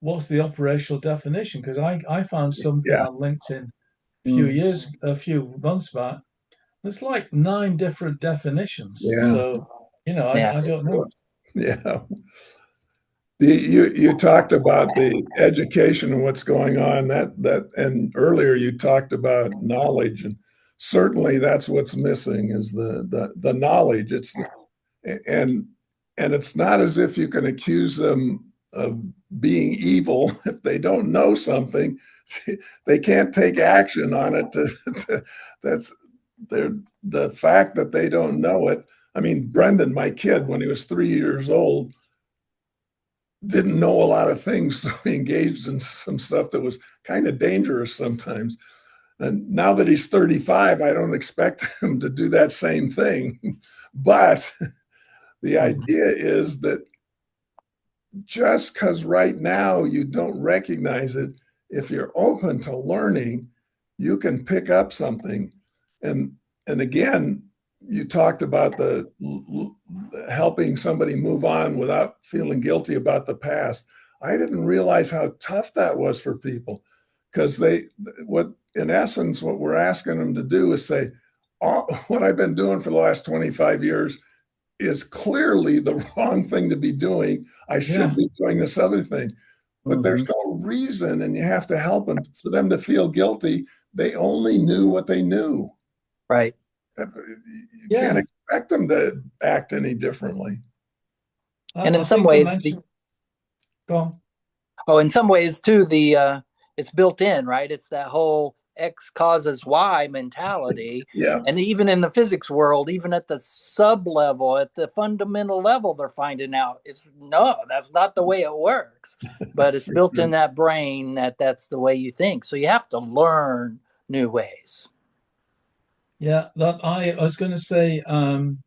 what's the operational definition? Because I found something Yeah, on LinkedIn Mm. a few months back. There's like 9 different definitions. yeah, So, Yeah. I don't know. yeah. You talked about the education and what's going on and earlier you talked about knowledge, and certainly that's what's missing is the knowledge. And and it's not as if you can accuse them of being evil if they don't know something. They can't take action on it. That's the fact that they don't know it. I mean, Brendan, my kid, when he was 3 years old, didn't know a lot of things, so he engaged in some stuff that was kind of dangerous sometimes. And now that he's 35, I don't expect him to do that same thing. But the idea is that just because right now you don't recognize it, if you're open to learning, you can pick up something. And and again, you talked about the helping somebody move on without feeling guilty about the past. I didn't realize how tough that was for people because what in essence what we're asking them to do is say, oh, what I've been doing for the last 25 years is clearly the wrong thing to be doing. I should be doing this other thing. But there's no reason, and you have to help them for them to feel guilty. They only knew what they knew. Right. You can't Yeah. expect them to act any differently. And in I some think I ways, mentioned, go in some ways too, it's built in, right? It's that whole X causes Y mentality. Yeah. And even in the physics world, even at the sub level, at the fundamental level, they're finding out no, that's not the way it works. But it's built in that brain that's the way you think. So you have to learn new ways. Yeah, that I was going to say, in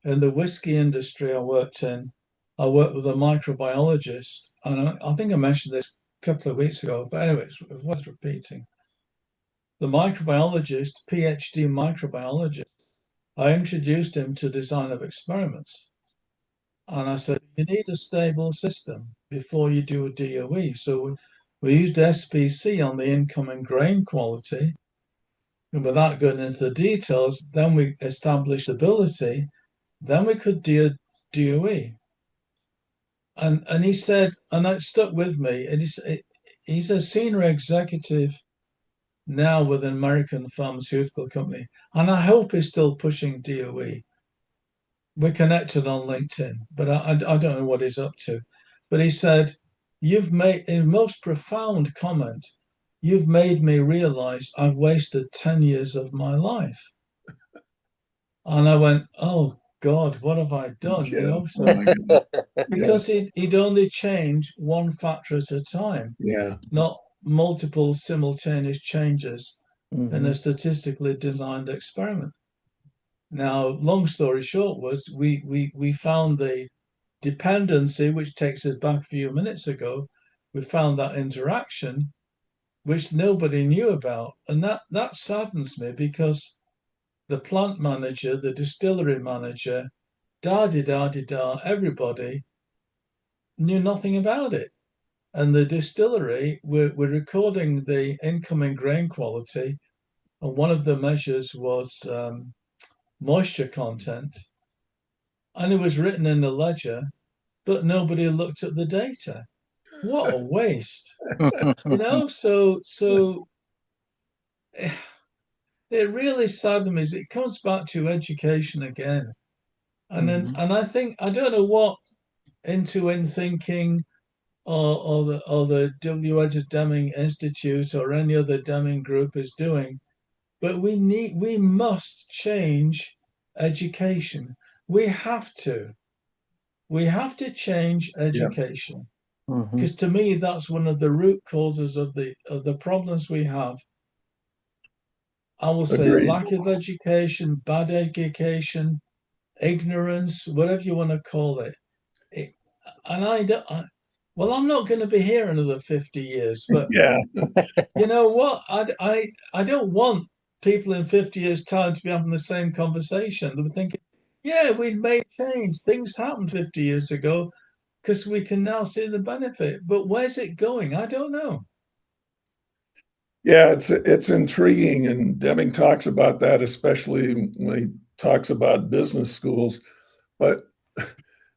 the whiskey industry I worked with a microbiologist, and I think I mentioned this a couple of weeks ago, but anyway, it's worth repeating. The microbiologist, PhD microbiologist, I introduced him to design of experiments. And I said, you need a stable system before you do a DOE. So we used SPC on the incoming grain quality. And without going into the details, then we established stability. Then we could do a DOE. And he said, and it stuck with me, he's a senior executive now with an American pharmaceutical company. And I hope he's still pushing DOE. We're connected on LinkedIn, but I don't know what he's up to. But he said, you've made a most profound comment. You've made me realize I've wasted 10 years of my life. And I went, oh God, what have I done? Yeah. Oh So my goodness. Yeah. because he'd only change one factor at a time, Yeah. not multiple simultaneous changes in a statistically designed experiment. Now, long story short was we found the dependency, which takes us back a few minutes ago. We found that interaction, which nobody knew about. And that saddens me, because the plant manager, the distillery manager, everybody knew nothing about it. And the distillery were recording the incoming grain quality, and one of the measures was moisture content, and it was written in the ledger, but nobody looked at the data. What a waste. So it really saddens me. It comes back to education again. And then, and I think, I don't know what Into-In Thinking or the W. Edwards Deming Institute or any other Deming group is doing, but we must change education. We have to change education, because to me that's one of the root causes of the problems we have. I will say Agreed. lack of education, bad education, ignorance, whatever you want to call it. And I'm not going to be here another 50 years, but Yeah. you know what? I don't want people in 50 years' time to be having the same conversation. They were thinking, yeah, we've made change. Things happened 50 years ago, because we can now see the benefit. But where's it going? I don't know. Yeah, it's intriguing, and Deming talks about that, especially when he talks about business schools. But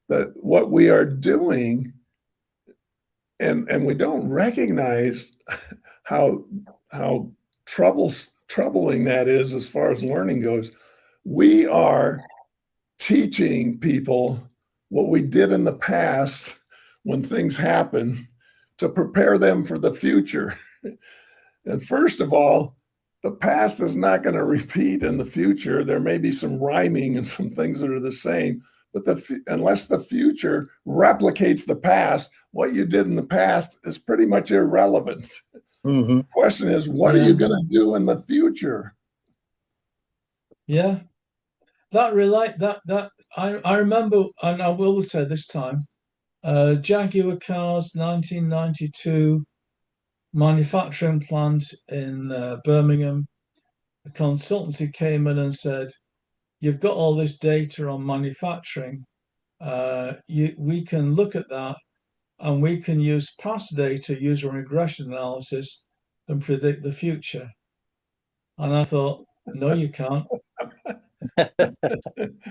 that what we are doing, and we don't recognize how troubling that is as far as learning goes. We are teaching people what we did in the past when things happen to prepare them for the future. And first of all, the past is not going to repeat in the future. There may be some rhyming and some things that are the same, but unless the future replicates the past, what you did in the past is pretty much irrelevant. The question is, what are you going to do in the future? Yeah, I remember, and I will say this time, Jaguar Cars 1992 manufacturing plant in Birmingham. The consultancy came in and said, you've got all this data on manufacturing. We can look at that, and we can use past data, use a regression analysis, and predict the future. And I thought, no, you can't.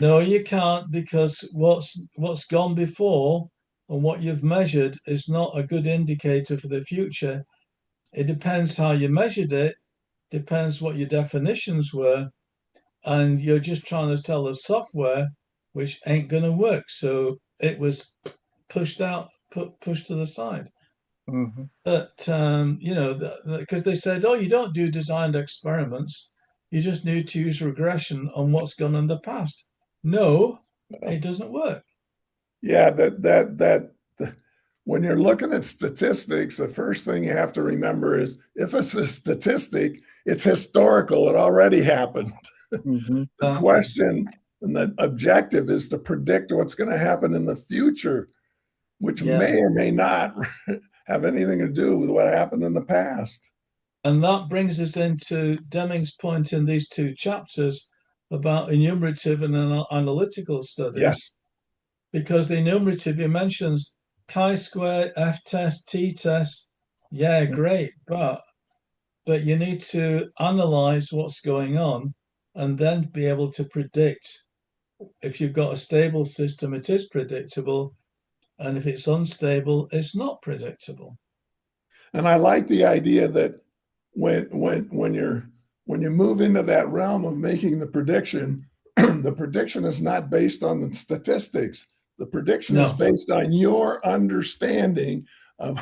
No, you can't, because what's gone before and what you've measured is not a good indicator for the future. It depends how you measured it, depends what your definitions were, and you're just trying to sell a software which ain't going to work. So it was pushed to the side. But because they said, oh, you don't do designed experiments, you just need to use regression on what's gone in the past. No, it doesn't work. Yeah, that when you're looking at statistics, the first thing you have to remember is, if it's a statistic, it's historical. It already happened. The question and the objective is to predict what's going to happen in the future, which may or may not have anything to do with what happened in the past. And that brings us into Deming's point in these two chapters about enumerative and analytical studies. Yes. Because the enumerative, he mentions chi-square, f-test, t-test. Yeah, great. But you need to analyze what's going on and then be able to predict. If you've got a stable system, it is predictable. And if it's unstable, it's not predictable. And I like the idea that when you move into that realm of making the prediction, the prediction is not based on the statistics. The prediction is based on your understanding of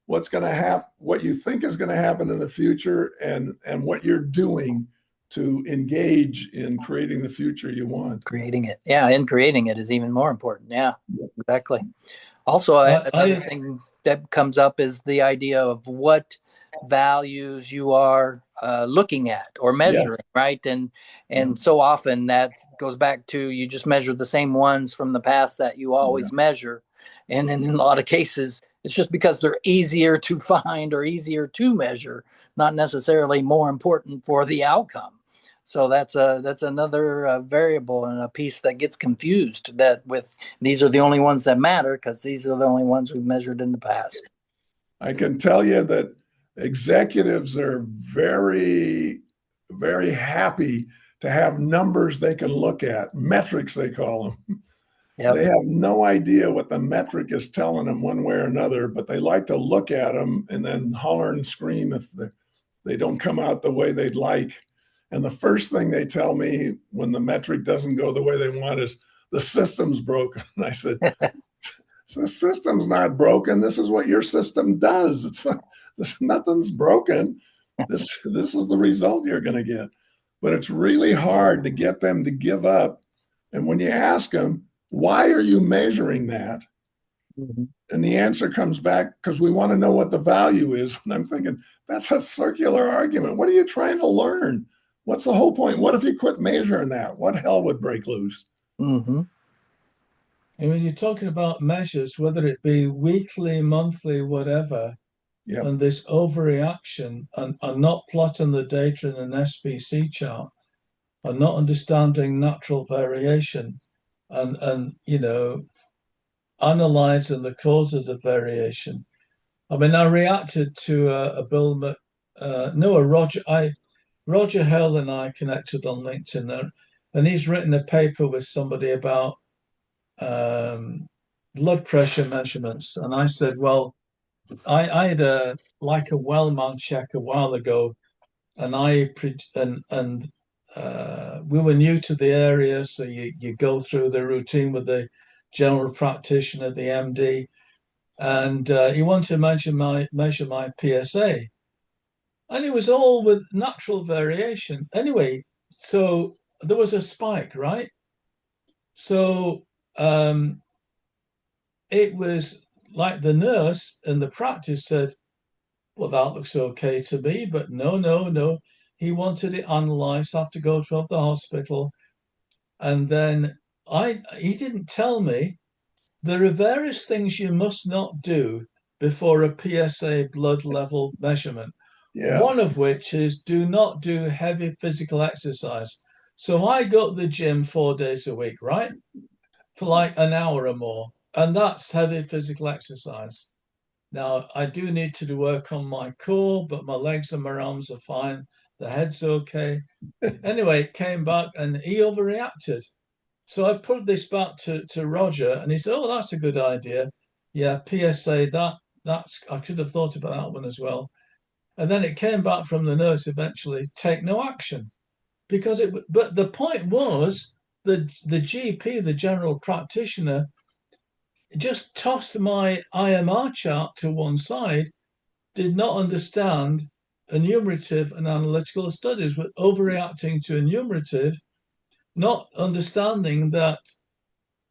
what's going to happen, what you think is going to happen in the future, and what you're doing to engage in creating the future you want. Creating it. Yeah, and creating it is even more important. Yeah, exactly. Also, another thing that comes up is the idea of what values you are looking at or measuring, Yes. right? And so often that goes back to you just measure the same ones from the past that you always measure. And then in a lot of cases, it's just because they're easier to find or easier to measure, not necessarily more important for the outcome. So that's another variable and a piece that gets confused, that with these are the only ones that matter because these are the only ones we've measured in the past. I can tell you that executives are very, very happy to have numbers they can look at, metrics they call them. Yep. They have no idea what the metric is telling them one way or another, but they like to look at them and then holler and scream if they don't come out the way they'd like. And the first thing they tell me when the metric doesn't go the way they want is the system's broken. And I said, so the system's not broken. This is what your system does. It's not, nothing's broken. This is the result you're going to get. But it's really hard to get them to give up. And when you ask them, why are you measuring that? Mm-hmm. And the answer comes back, because we want to know what the value is. And I'm thinking, that's a circular argument. What are you trying to learn? What's the whole point? What if you quit measuring that? What hell would break loose? Mm-hmm. And when you're talking about measures, whether it be weekly, monthly, whatever, Yeah. and this overreaction and not plotting the data in an SPC chart and not understanding natural variation and analyzing the causes of variation. I mean, I reacted to a Bill, no, a Roger Hell and I connected on LinkedIn there, and he's written a paper with somebody about blood pressure measurements. And I said, well, I had a Wellman check a while ago, and we were new to the area, so you go through the routine with the general practitioner, the MD, and he wanted to measure my PSA, and it was all with natural variation. Anyway, so there was a spike, right? So it was like the nurse in the practice said, well, that looks okay to me, but no, no, no. He wanted it analyzed, have to go to the hospital. And then he didn't tell me there are various things you must not do before a PSA blood level measurement. Yeah. One of which is do not do heavy physical exercise. So I go to the gym 4 days a week, right? For like an hour or more. And that's heavy physical exercise. Now, I do need to do work on my core, but my legs and my arms are fine. The head's okay. Anyway, came back and he overreacted. So I put this back to Roger and he said, oh, that's a good idea. Yeah, PSA, that's I should have thought about that one as well. And then it came back from the nurse eventually, take no action. But the point was the GP, the general practitioner, just tossed my IMR chart to one side, did not understand enumerative and analytical studies, but overreacting to enumerative, not understanding that,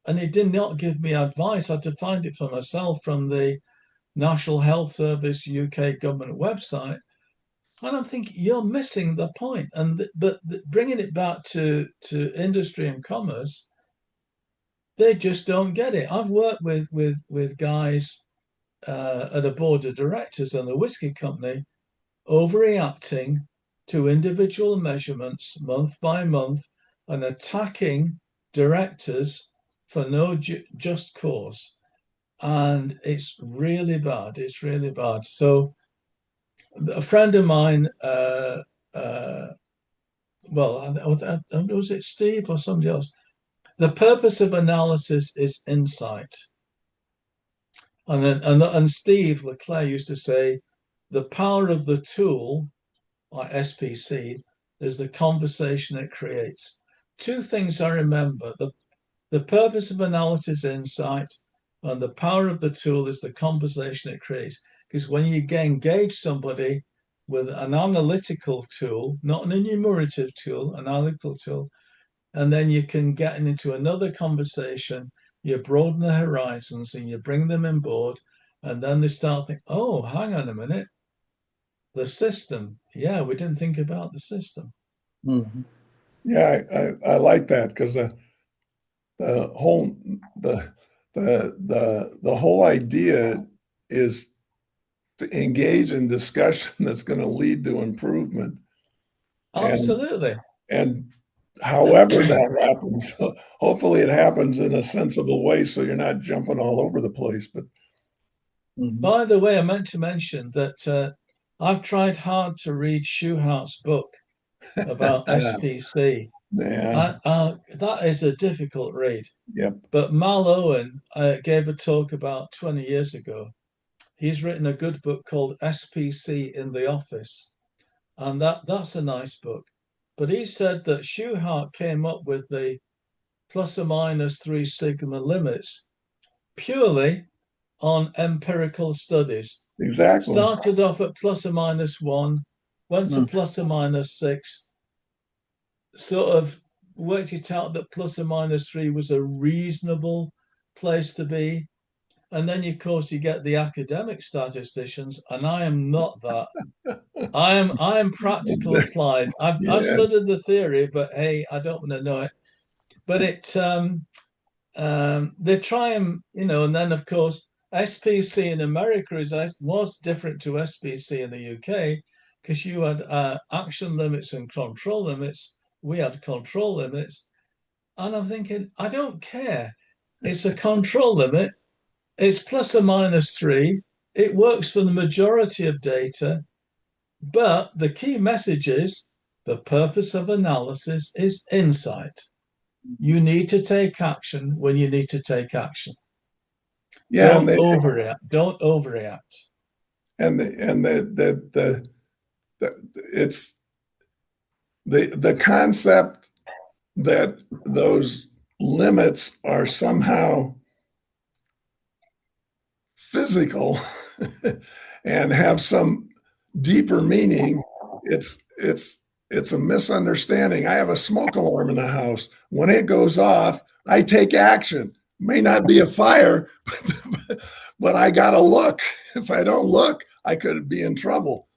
and he did not give me advice. I had to find it for myself from the National Health Service UK government website. And I'm thinking, you're missing the point. But bringing it back to industry and commerce, they just don't get it. I've worked with guys at a board of directors and the whiskey company overreacting to individual measurements month by month and attacking directors for no just cause. And it's really bad. It's really bad. So a friend of mine, was it Steve or somebody else? The purpose of analysis is insight. And Steve Leclerc used to say, the power of the tool, like SPC, is the conversation it creates. Two things I remember: the purpose of analysis is insight, and the power of the tool is the conversation it creates. Because when you engage somebody with an analytical tool, not an enumerative tool, an analytical tool, and then you can get into another conversation, you broaden the horizons and you bring them on board, and then they start thinking, oh, hang on a minute, the system. Yeah, we didn't think about the system. Mhm. Yeah, I like that because the whole the whole idea is to engage in discussion that's going to lead to improvement. And Absolutely. and however that happens, hopefully it happens in a sensible way so you're not jumping all over the place. But Mhm. By the way, I meant to mention that I've tried hard to read Schuhart's book about SPC. yeah, That is a difficult read. yep, But Mal Owen gave a talk about 20 years ago. He's written a good book called SPC in the Office, and that's a nice book. But he said that Schuhart came up with the plus or minus 3 sigma limits purely on empirical studies. exactly. Started off at plus or minus 1, went to Mm. plus or minus 6, sort of worked it out that plus or minus 3 was a reasonable place to be. And then, of course, you get the academic statisticians, and I am not that. I am practical applied. I've Yeah, studied the theory, but hey, I don't want to know it. But they try and and then of course SPC in America was different to SPC in the UK because you had action limits and control limits. We had control limits, and I'm thinking, I don't care. It's a control limit. It's plus or minus 3. It works for the majority of data, but the key message is the purpose of analysis is insight. You need to take action when you need to take action. yeah, Don't overreact. Don't overreact. the it's the concept that those limits are somehow physical and have some deeper meaning. It's a misunderstanding. I have a smoke alarm in the house. When it goes off, I take action. May not be a fire, but I got to look. If I don't look, I could be in trouble.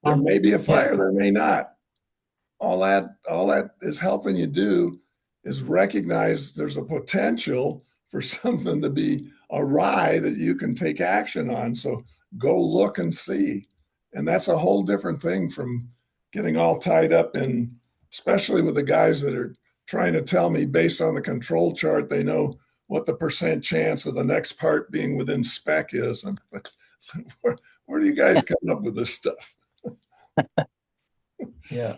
There may be a Yeah. fire, there may not. All that is helping you do is recognize there's a potential for something to be awry that you can take action on. So go look and see. And that's a whole different thing from getting all tied up in, especially with the guys that are trying to tell me based on the control chart, they know what the percent chance of the next part being within spec is. And where do you guys come up with this stuff? Yeah.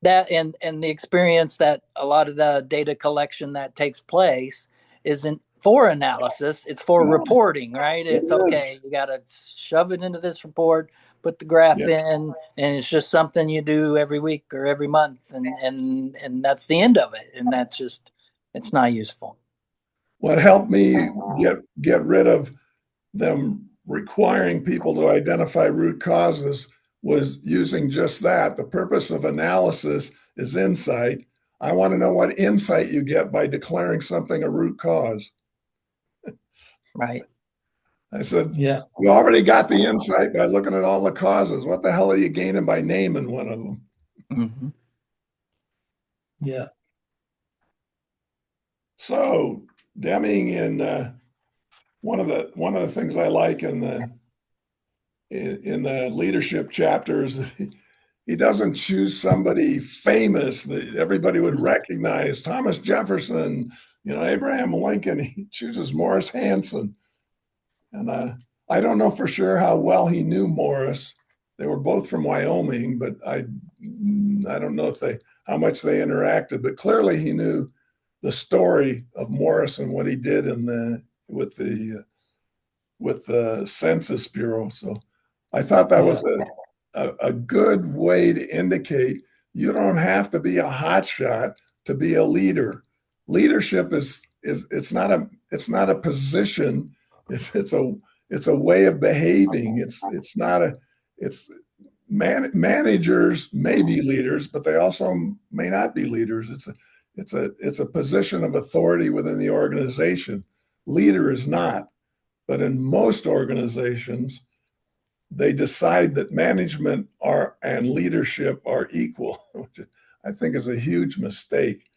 That and the experience that a lot of the data collection that takes place isn't for analysis, it's for reporting, right? It It's is. okay, you got to shove it into this report, put the graph Yep. in, and it's just something you do every week or every month, and that's the end of it, and that's just, it's not useful. What helped me get rid of them requiring people to identify root causes was using just that. The purpose of analysis is insight. I want to know what insight you get by declaring something a root cause. Right. I said, Yeah. you already got the insight by looking at all the causes. What the hell are you gaining by naming one of them? Mm-hmm. Yeah. So Deming in one of the things I like in the leadership chapters, he doesn't choose somebody famous that everybody would recognize. Thomas Jefferson, Abraham Lincoln. He chooses Morris Hanson, and I don't know for sure how well he knew Morris. They were both from Wyoming, but I don't know how much they interacted. But clearly, he knew the story of Morris and what he did with the Census Bureau. So I thought that was a good way to indicate you don't have to be a hotshot to be a leader. Leadership is it's not a position. It's a way of behaving. It's not a it's managers may be leaders, but they also may not be leaders. It's a position of authority within the organization. Leader is not. But in most organizations, they decide that management and leadership are equal, which I think is a huge mistake.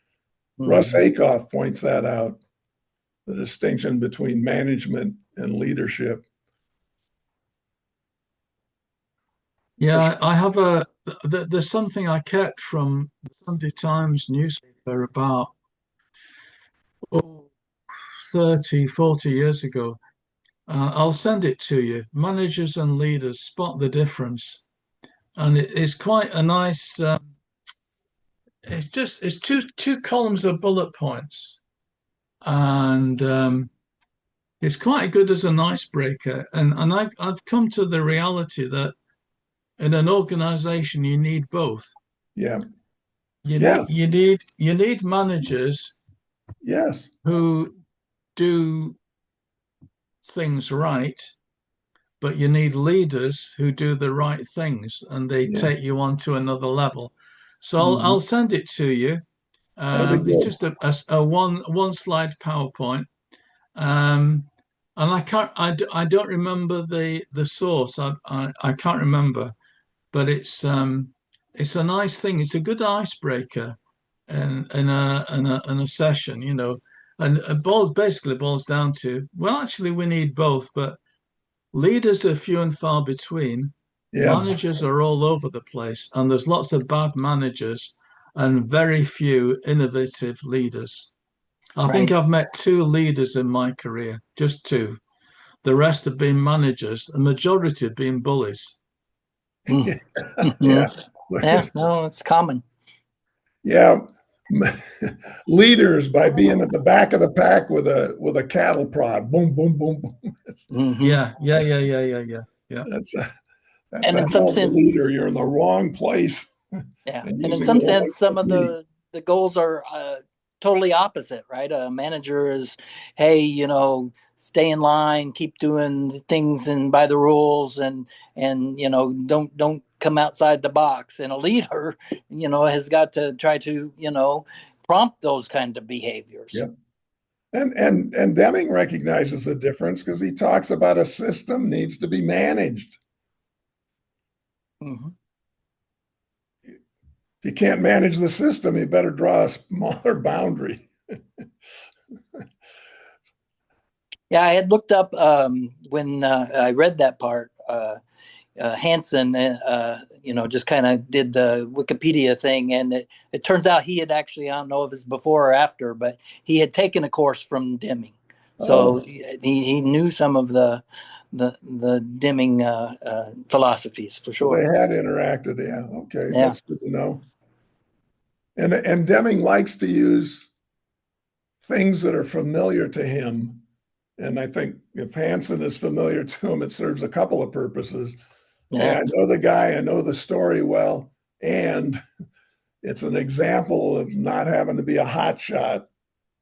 Mm-hmm. Russ Akoff points that out, the distinction between management and leadership. Yeah, I have there's something I kept from the Sunday Times newspaper about 30, 40 years ago. I'll send it to you. Managers and leaders spot the difference. And it's quite a nice, it's two columns of bullet points. And it's quite good as an icebreaker. And I've come to the reality that in an organization, you need both. Yeah. You need managers, yes, who do things right, but you need leaders who do the right things, and they take you on to another level. So I'll send it to you. It's just a one slide PowerPoint, and I don't remember the source. I can't remember, but it's a nice thing. It's a good icebreaker in a session, and it basically boils down to, well, actually, we need both, but leaders are few and far between. Yeah. Managers are all over the place, and there's lots of bad managers and very few innovative leaders. I think I've met 2 leaders in my career, just 2. The rest have been managers, a majority have been bullies. Yeah. Yeah, no, it's common. Yeah. Leaders by being at the back of the pack with a cattle prod. Boom, boom, boom, boom. Mm-hmm. Yeah. That's and in some sense, leader, you're in the wrong place. Yeah, and in some sense, some of the goals are totally opposite, right? A manager is, hey, stay in line, keep doing things and by the rules, and don't come outside the box. And a leader, has got to try to prompt those kind of behaviors. Yep. And Deming recognizes the difference because he talks about a system needs to be managed. Mm-hmm. If you can't manage the system, you better draw a smaller boundary. Yeah, I had looked up when I read that part. Hansen, just kind of did the Wikipedia thing, and it turns out he had actually, I don't know if it's before or after, but he had taken a course from Deming, so he knew some of the Deming philosophies for sure. They had interacted, yeah. Okay, that's good to know. And Deming likes to use things that are familiar to him, and I think if Hansen is familiar to him, it serves a couple of purposes. Yeah. Hey, I know the guy, I know the story well, and it's an example of not having to be a hotshot,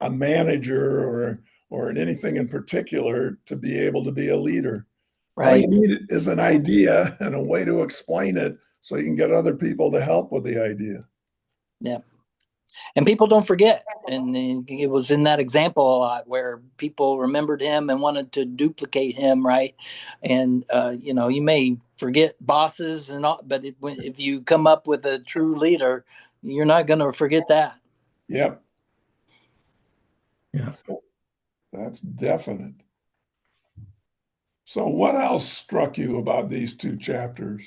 a manager, or in anything in particular to be able to be a leader. Right. All you need is an idea and a way to explain it so you can get other people to help with the idea. Yeah. And people don't forget. And it was in that example a lot where people remembered him and wanted to duplicate him, right? And, you may forget bosses and all, but if you come up with a true leader, you're not going to forget that. Yep. Yeah. That's definite. So what else struck you about these 2 chapters?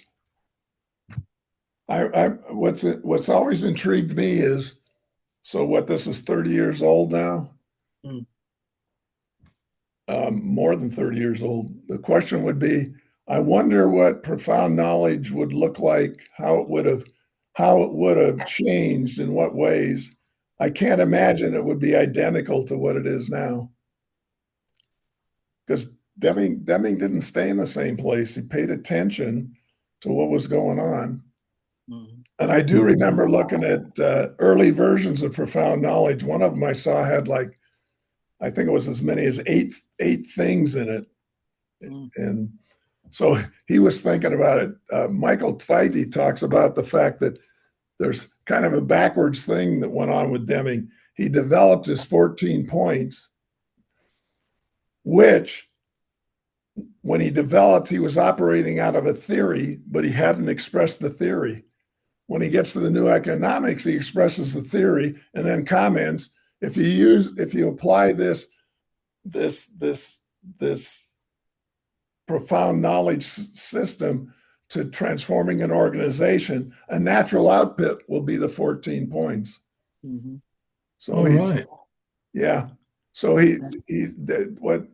What's always intrigued me is, so what, this is 30 years old now? Mm. More than 30 years old. The question would be, I wonder what profound knowledge would look like, how it would have changed, in what ways. I can't imagine it would be identical to what it is now. Because Deming didn't stay in the same place. He paid attention to what was going on. Mm-hmm. And I do remember looking at early versions of profound knowledge. One of them I saw had I think it was as many as eight things in it. And so he was thinking about it. Michael Tveite talks about the fact that there's kind of a backwards thing that went on with Deming. He developed his 14 points, which when he developed, he was operating out of a theory, but he hadn't expressed the theory. When he gets to the new economics, he expresses the theory and then comments, if you apply this profound knowledge system to transforming an organization, a natural output will be the 14 points. Mm-hmm. So All right. Yeah. So he did what,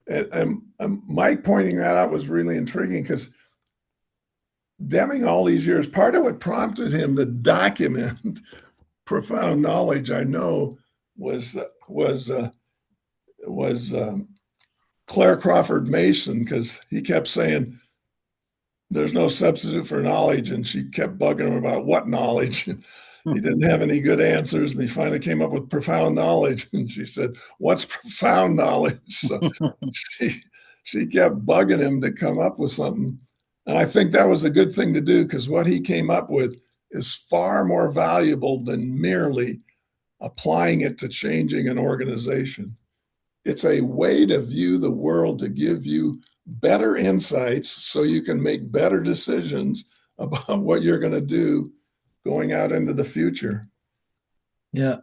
and Mike pointing that out was really intriguing, because Deming all these years, part of what prompted him to document profound knowledge, I know, was Claire Crawford Mason, because he kept saying there's no substitute for knowledge, and she kept bugging him about what knowledge. He didn't have any good answers, and he finally came up with profound knowledge. And she said, "What's profound knowledge?" So she kept bugging him to come up with something. And I think that was a good thing to do, because what he came up with is far more valuable than merely applying it to changing an organization. It's a way to view the world to give you better insights so you can make better decisions about what you're going to do going out into the future. Yeah.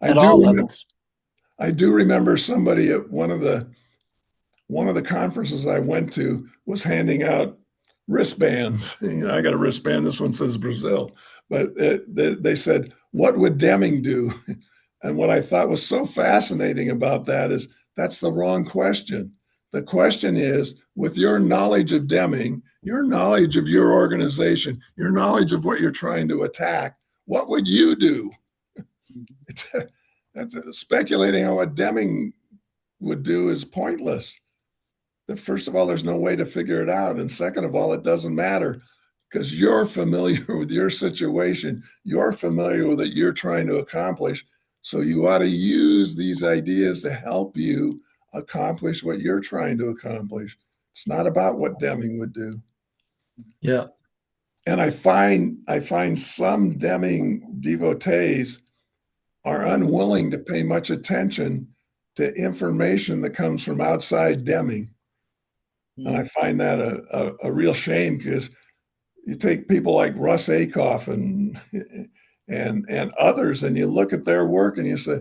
At all levels. I do remember somebody at one of the conferences I went to was handing out wristbands. I got a wristband. This one says Brazil, but they said, "What would Deming do?" And what I thought was so fascinating about that is that's the wrong question. The question is, with your knowledge of Deming, your knowledge of your organization, your knowledge of what you're trying to attack, what would you do? Speculating on what Deming would do is pointless. First of all, there's no way to figure it out. And second of all, it doesn't matter, because you're familiar with your situation. You're familiar with what you're trying to accomplish. So you ought to use these ideas to help you accomplish what you're trying to accomplish. It's not about what Deming would do. Yeah. And I find some Deming devotees are unwilling to pay much attention to information that comes from outside Deming. And I find that a real shame, because you take people like Russ Akoff and others, and you look at their work, and you say,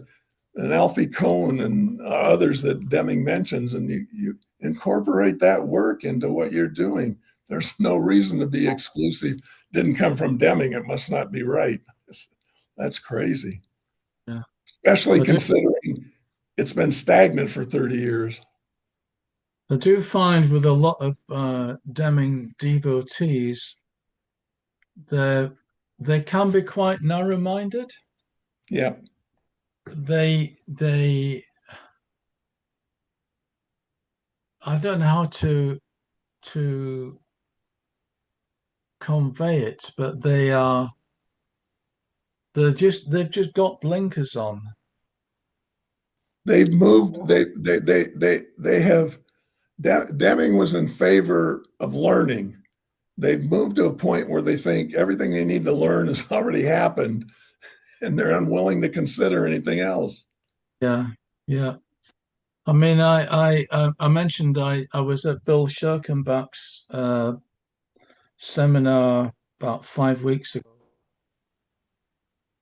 and Alfie Kohn and others that Deming mentions, and you incorporate that work into what you're doing. There's no reason to be exclusive. Didn't come from Deming, it must not be right. That's crazy. Yeah. Especially considering it's been stagnant for 30 years. I do find with a lot of Deming devotees, they can be quite narrow-minded. Yeah. They I don't know how to convey it, but they've just got blinkers on. They've moved. They have. Deming was in favor of learning. They've moved to a point where they think everything they need to learn has already happened, and they're unwilling to consider anything else. Yeah, yeah. I mean, I mentioned I was at Bill Schirkenbach's seminar about 5 weeks ago,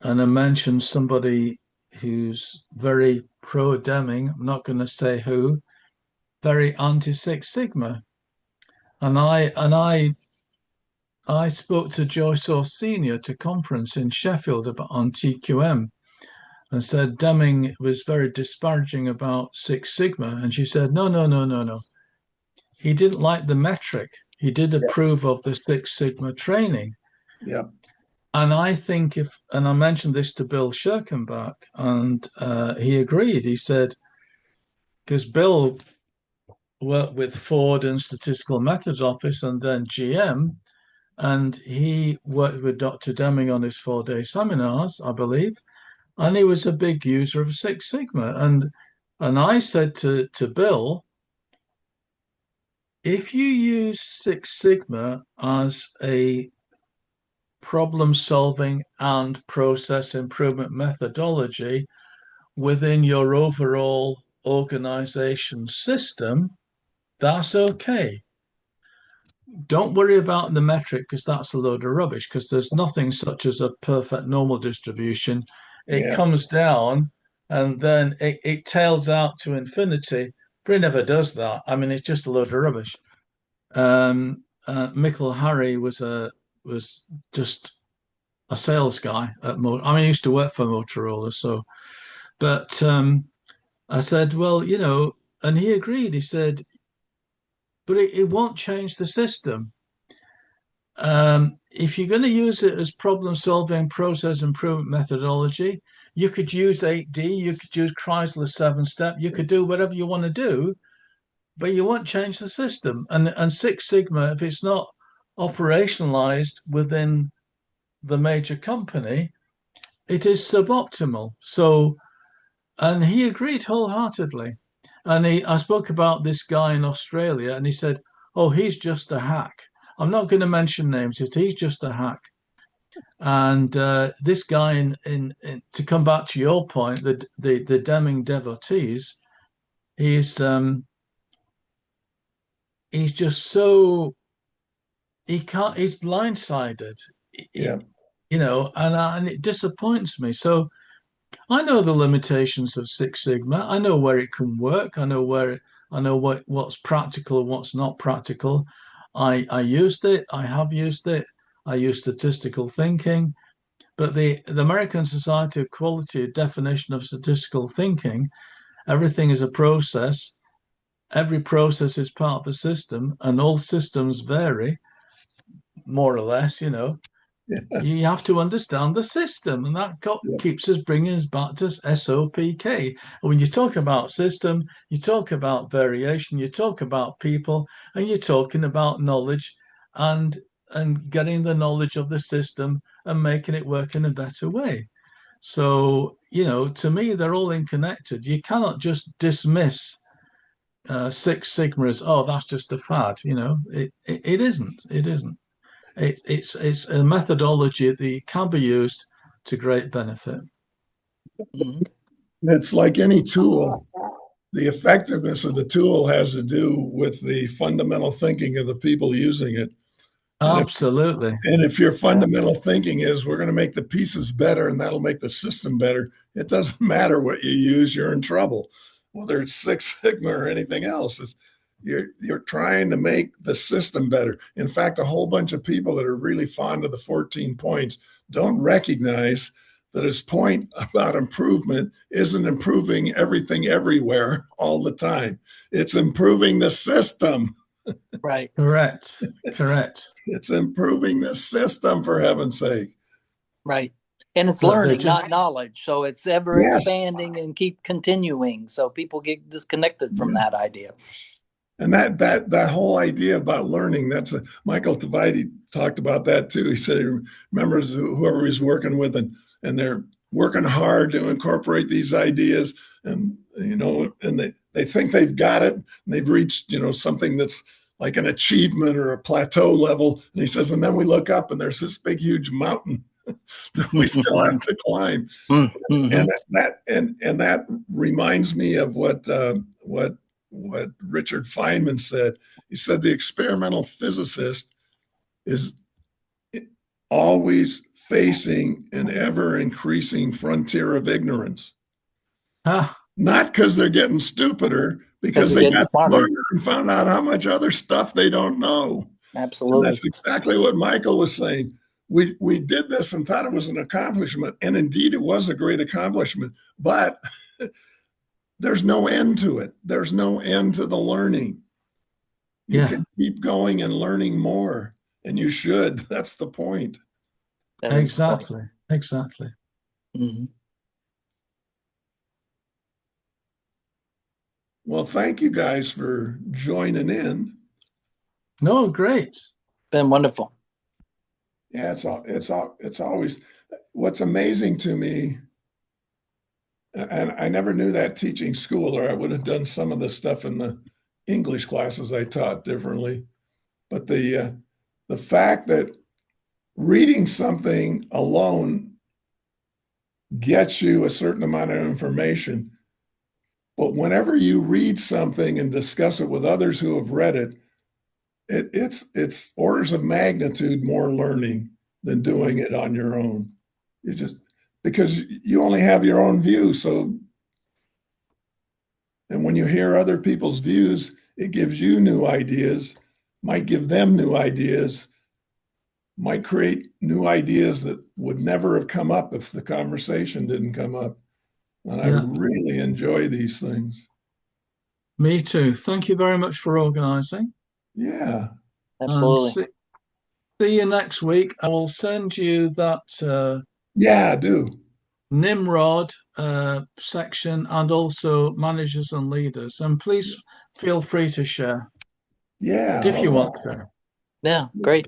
and I mentioned somebody who's very pro Deming. I'm not going to say who. Very anti Six Sigma, and I spoke to Joyce Senior at a conference in Sheffield on TQM, and said Deming was very disparaging about Six Sigma, and she said, no, no, no, no, no. He didn't like the metric. He did approve of the Six Sigma training. Yeah. And I think and I mentioned this to Bill Schirkenbach, and he agreed. He said, because Bill worked with Ford and Statistical Methods Office and then GM, and he worked with Dr. Deming on his 4-day seminars, I believe, and he was a big user of Six Sigma. And I said to Bill, if you use Six Sigma as a problem solving and process improvement methodology within your overall organization system, that's okay. Don't worry about the metric because that's a load of rubbish because there's nothing such as a perfect normal distribution. It Yeah. comes down and then it tails out to infinity, but it never does that. I mean, it's just a load of rubbish. Michael Harry was just a sales guy at Motorola. I mean, he used to work for Motorola, so but I said, well, and he agreed. He said, but it won't change the system. If you're going to use it as problem solving process improvement methodology, you could use 8D, you could use Chrysler 7-step, you could do whatever you want to do, but you won't change the system. And Six Sigma, if it's not operationalized within the major company, it is suboptimal. So, and he agreed wholeheartedly. And I spoke about this guy in Australia, and he said, "Oh, he's just a hack." I'm not going to mention names. He's just a hack. And this guy, to come back to your point, the Deming devotees, he's just so he can't. He's blindsided, Yeah. and it disappoints me. So I know the limitations of Six Sigma. I know where it can work. I know what's practical and what's not practical. I used it. I have used it. I use statistical thinking. But the American Society of Quality definition of statistical thinking, everything is a process. Every process is part of a system, and all systems vary, more or less, Yeah. You have to understand the system, and that keeps us bringing us back to SOPK. And when you talk about system, you talk about variation, you talk about people, and you're talking about knowledge and getting the knowledge of the system and making it work in a better way. So, to me, they're all interconnected. You cannot just dismiss Six Sigma as, oh, that's just a fad. It isn't. It isn't. It's a methodology that can be used to great benefit. Mhm. It's like any tool. The effectiveness of the tool has to do with the fundamental thinking of the people using it. Absolutely. And if your fundamental thinking is we're going to make the pieces better and that'll make the system better, it doesn't matter what you use, you're in trouble. Whether it's Six Sigma or anything else, you're trying to make the system better. In fact, a whole bunch of people that are really fond of the 14 points don't recognize that his point about improvement isn't improving everything everywhere all the time. It's improving the system. Right. Correct. It's improving the system, for heaven's sake. Right. And it's But learning, not knowledge. So it's ever Yes. expanding and keep continuing. So people get disconnected from that idea. And that whole idea about learning, Michael Tavidi talked about that too. He said he remembers whoever he's working with, and they're working hard to incorporate these ideas, and they think they've got it, and they've reached something that's like an achievement or a plateau level. And he says, and then we look up and there's this big huge mountain that we still have to climb. Mm-hmm. And that reminds me of what Richard Feynman said. He said the experimental physicist is always facing an ever increasing frontier of ignorance. Not because they're getting stupider, because they got smarter and found out how much other stuff they don't know. Absolutely. And that's exactly what Michael was saying. We did this and thought it was an accomplishment. And indeed, it was a great accomplishment. But there's no end to it. There's no end to the learning. You can keep going and learning more. And you should. That's the point. Exactly. Mm-hmm. Well, thank you guys for joining in. No, great. Been wonderful. Yeah, it's always what's amazing to me. And I never knew that teaching school, or I would have done some of the stuff in the English classes I taught differently. But the fact that reading something alone gets you a certain amount of information, But whenever you read something and discuss it with others who have read it, it's orders of magnitude more learning than doing it on your own. You just because you only have your own view. So, and when you hear other people's views, it gives you new ideas, might give them new ideas, might create new ideas that would never have come up if the conversation didn't come up. And I Yeah, really enjoy these things. me too. Thank you very much for organizing. Yeah. And Absolutely. see you next week. I will send you that Yeah, I do. Nimrod section and also managers and leaders. And please feel free to share Yeah. if you want Okay. to. Yeah, great.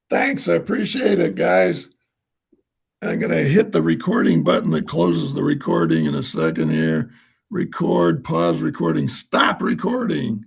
Thanks. I appreciate it, guys. I'm going to hit the recording button that closes the recording in a second here. Record, pause recording, stop recording.